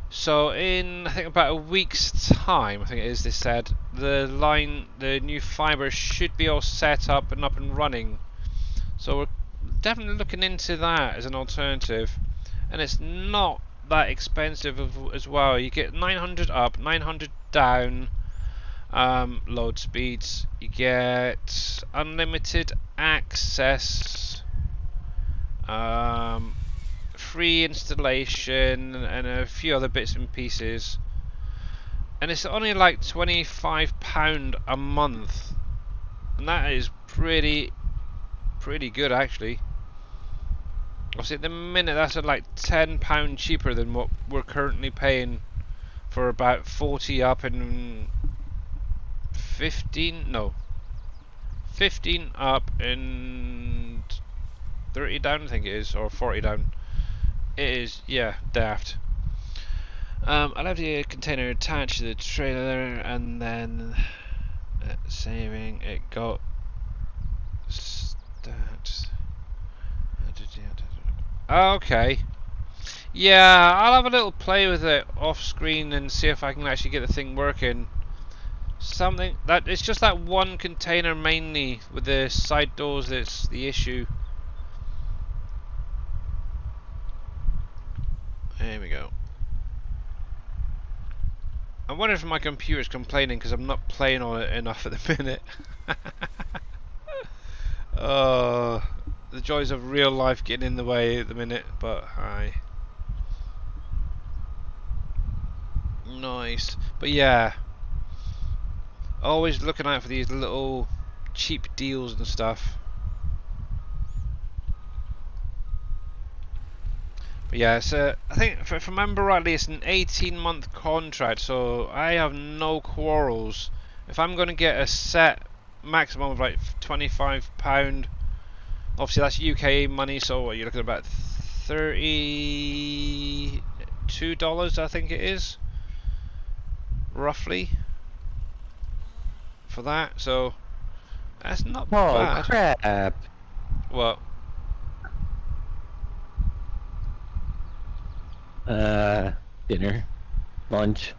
So in, I think about a week's time, I think it is, they said, the new fibre should be all set up and running. So we're definitely looking into that as an alternative, and it's not that expensive as well. You get 900 up, 900 down, load speeds. You get unlimited access, free installation, and a few other bits and pieces, and it's only like £25 a month, and that is pretty good actually. Obviously at the minute that's at like £10 cheaper than what we're currently paying for about 40 up and 15 up and 30 down, I think it is, or 40 down. It is, yeah, daft. I'll have the container attached to the trailer, and then saving it got stats. Okay. Yeah, I'll have a little play with it off screen and see if I can actually get the thing working. Something that it's just that one container mainly with the side doors that's the issue. There we go. I wonder if my computer's complaining because I'm not playing on it enough at the minute. Oh, the joys of real life getting in the way at the minute, but hi. Nice. But yeah, always looking out for these little cheap deals and stuff. But yeah, so I think if I remember rightly, it's an 18-month contract, so I have no quarrels. If I'm going to get a set maximum of like £25, obviously that's UK money, so what, you're looking at about $32, I think it is, roughly, for that. So that's not bad. Oh crap! What? Dinner, lunch.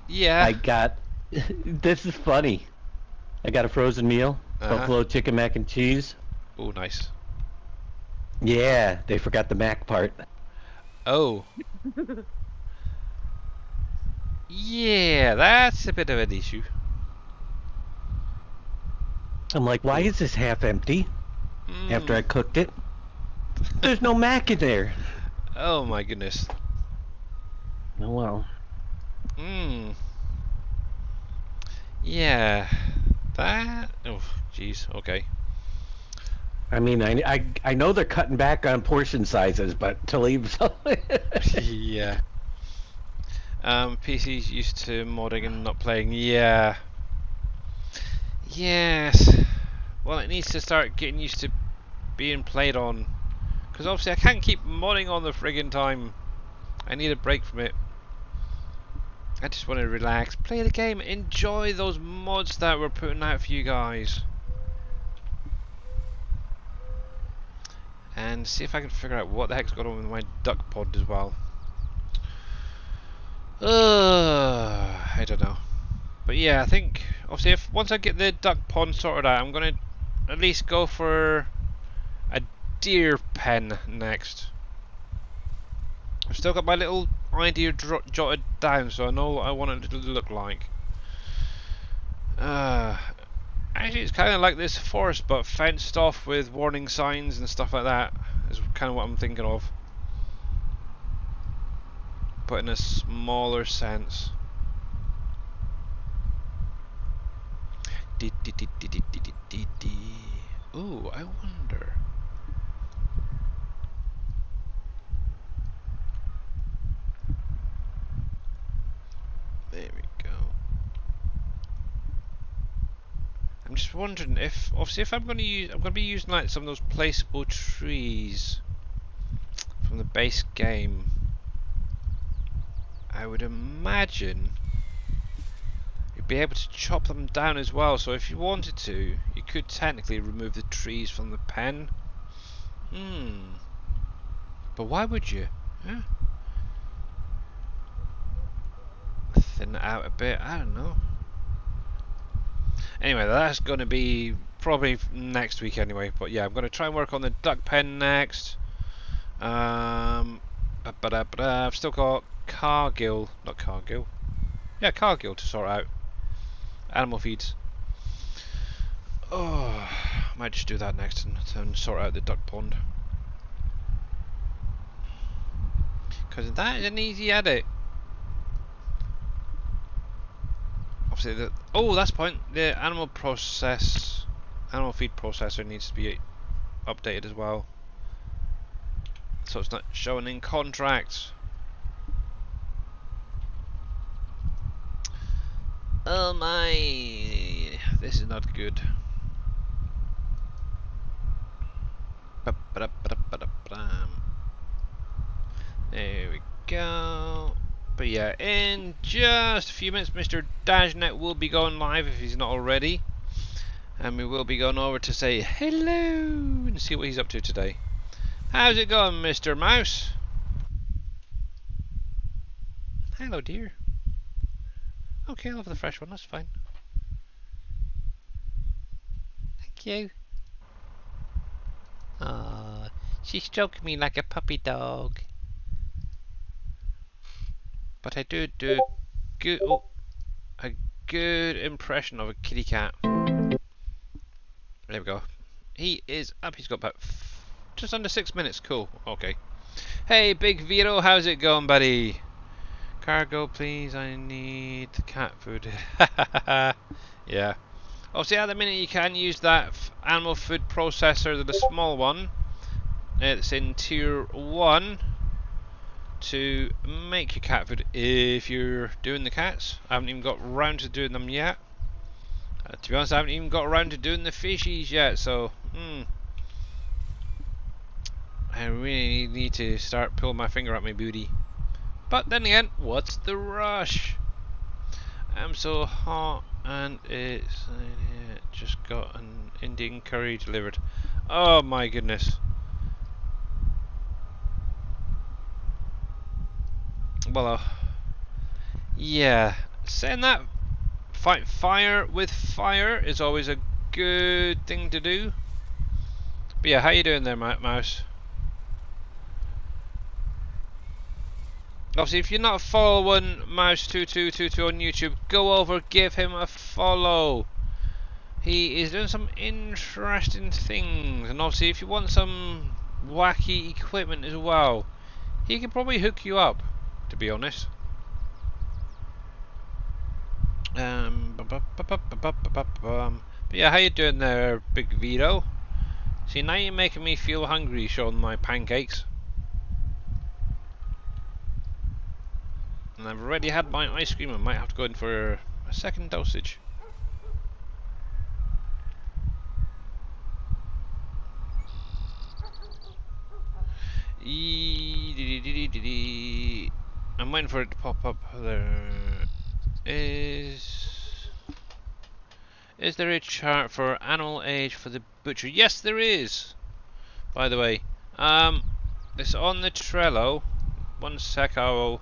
Yeah. I got. This is funny. I got a frozen meal, buffalo chicken mac and cheese. Oh, nice. Yeah, they forgot the mac part. Oh. Yeah, that's a bit of an issue. I'm like, why is this half empty? After I cooked it, there's no mac in there. Oh my goodness. Oh well. Yeah. That. Oh, jeez. Okay. I mean, I know they're cutting back on portion sizes, but to leave. Yeah. PC's used to modding and not playing. Yeah. Yes. Well, it needs to start getting used to being played on, Because obviously I can't keep modding on the friggin' time. I need a break from it. I just want to relax, play the game, enjoy those mods that we're putting out for you guys. And see if I can figure out what the heck's going on with my duck pond as well. I don't know. But yeah, I think obviously if once I get the duck pond sorted out, I'm gonna at least go for a deer pen next. I've still got my little idea jotted down, so I know what I want it to look like. Actually, it's kind of like this forest, but fenced off with warning signs and stuff like that. Is kind of what I'm thinking of, but in a smaller sense. Ooh, I wonder. There we go. I'm just wondering if, obviously, if I'm going to be using like some of those placeable trees from the base game. I would imagine you'd be able to chop them down as well. So if you wanted to, you could technically remove the trees from the pen. But why would you? Huh? Thin it out a bit. I don't know. Anyway, that's going to be probably next week anyway. But yeah, I'm going to try and work on the duck pen next. I've still got Cargill, not Cargill. Yeah, Cargill to sort out. Animal feeds. Oh, I might just do that next and sort out the duck pond. Because that is an easy edit. Obviously, that's the point. The animal feed processor needs to be updated as well, so it's not showing in contracts. Oh my, this is not good. There we go. But yeah, in just a few minutes, Mr. Dashnet will be going live if he's not already. And we will be going over to say hello and see what he's up to today. How's it going, Mr. Mouse? Hello, dear. Okay, I'll have the fresh one, that's fine. Thank you. Ah, she's stroking me like a puppy dog. But I do good, a good impression of a kitty cat. There we go. He is up. He's got about just under 6 minutes. Cool. Okay. Hey, Big Vito, how's it going, buddy? Cargo, please. I need the cat food. Yeah. Obviously, at the minute you can use that animal food processor, the small one. It's in tier 1. To make your cat food if you're doing the cats. I haven't even got around to doing them yet. To be honest, I haven't even got around to doing the fishies yet, so I really need to start pulling my finger at my booty. But then again, what's the rush? I'm so hot and it's just got an Indian curry delivered. Oh my goodness. Well, yeah, saying that, fight fire with fire is always a good thing to do. But yeah, how you doing there, Mouse? Obviously, if you're not following Mouse2222 on YouTube, go over, give him a follow. He is doing some interesting things, and obviously, if you want some wacky equipment as well, he can probably hook you up. To be honest. But yeah, how you doing there, Big Vito? See, now you're making me feel hungry showing my pancakes. And I've already had my ice cream, I might have to go in for a second dosage. I'm waiting for it to pop up. There is. Is there a chart for animal age for the butcher? Yes, there is. By the way, it's on the Trello. One sec, I will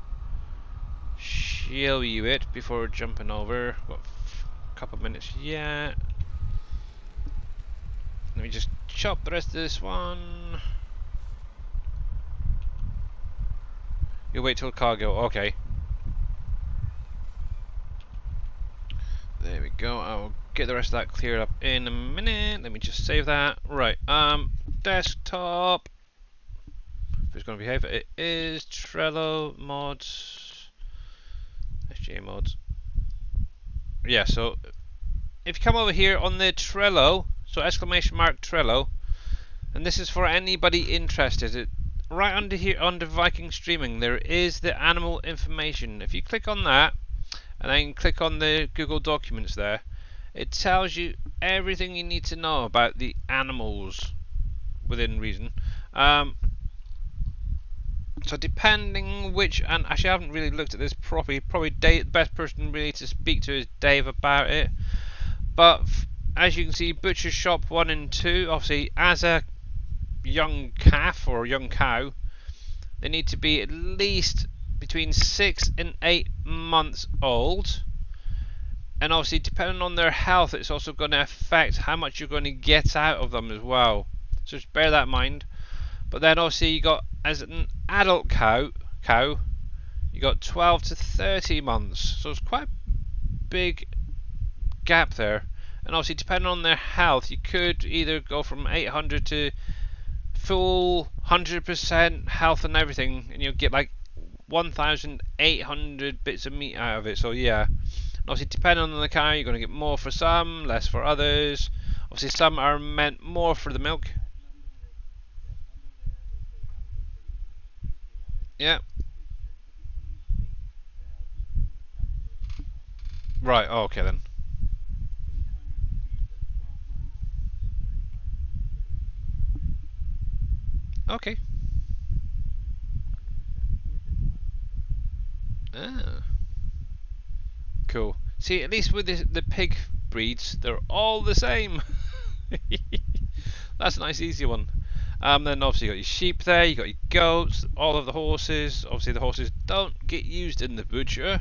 show you it before jumping over. Got a couple of minutes yet. Let me just chop the rest of this one. You wait till cargo. Okay. There we go. I'll get the rest of that cleared up in a minute. Let me just save that. Right. Desktop. If it's going to behave, it is Trello mods. SGA mods. Yeah. So if you come over here on the Trello, so exclamation mark Trello, and this is for anybody interested. Right under here, under Viking Streaming, there is the animal information. If you click on that, and then click on the Google Documents there, it tells you everything you need to know about the animals within reason. So depending which, and actually I haven't really looked at this properly, probably Dave, the best person really to speak to is Dave about it. But as you can see, Butcher Shop 1 and 2, obviously as a young calf or young cow, they need to be at least between 6 and 8 months old, and obviously depending on their health, it's also going to affect how much you're going to get out of them as well, so just bear that in mind. But then obviously you got, as an adult cow you got 12 to 30 months, so it's quite a big gap there. And obviously depending on their health, you could either go from 800 to full 100% health and everything, and you'll get like 1,800 bits of meat out of it. So yeah, and obviously depending on the cow, you're going to get more for some, less for others. Obviously some are meant more for the milk. Yeah. Right, oh, okay then. Okay. Ah. Cool. See, at least with the pig breeds, they're all the same. That's a nice easy one. Then obviously you got your sheep there, you got your goats, all of the horses. Obviously the horses don't get used in the butcher.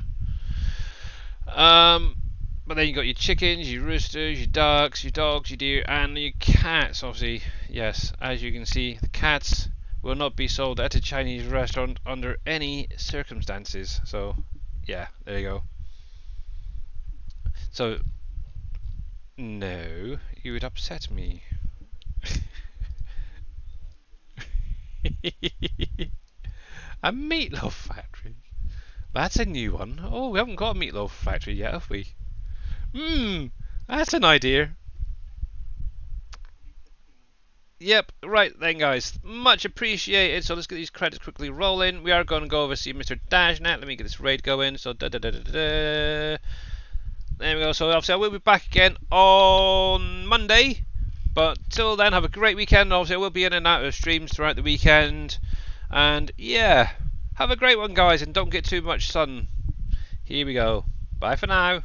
But then you got your chickens, your roosters, your ducks, your dogs, your deer, and your cats. Obviously, yes, as you can see, the cats will not be sold at a Chinese restaurant under any circumstances. So, yeah, there you go. So, no, you would upset me. A meatloaf factory? That's a new one. Oh, we haven't got a meatloaf factory yet, have we? That's an idea. Yep, right then guys, much appreciated. So let's get these credits quickly rolling. We are going to go over see Mr. Dashnet. Let me get this raid going. So there we go. So obviously I will be back again on Monday. But till then, have a great weekend. Obviously I will be in and out of streams throughout the weekend. And yeah, have a great one guys, and don't get too much sun. Here we go. Bye for now.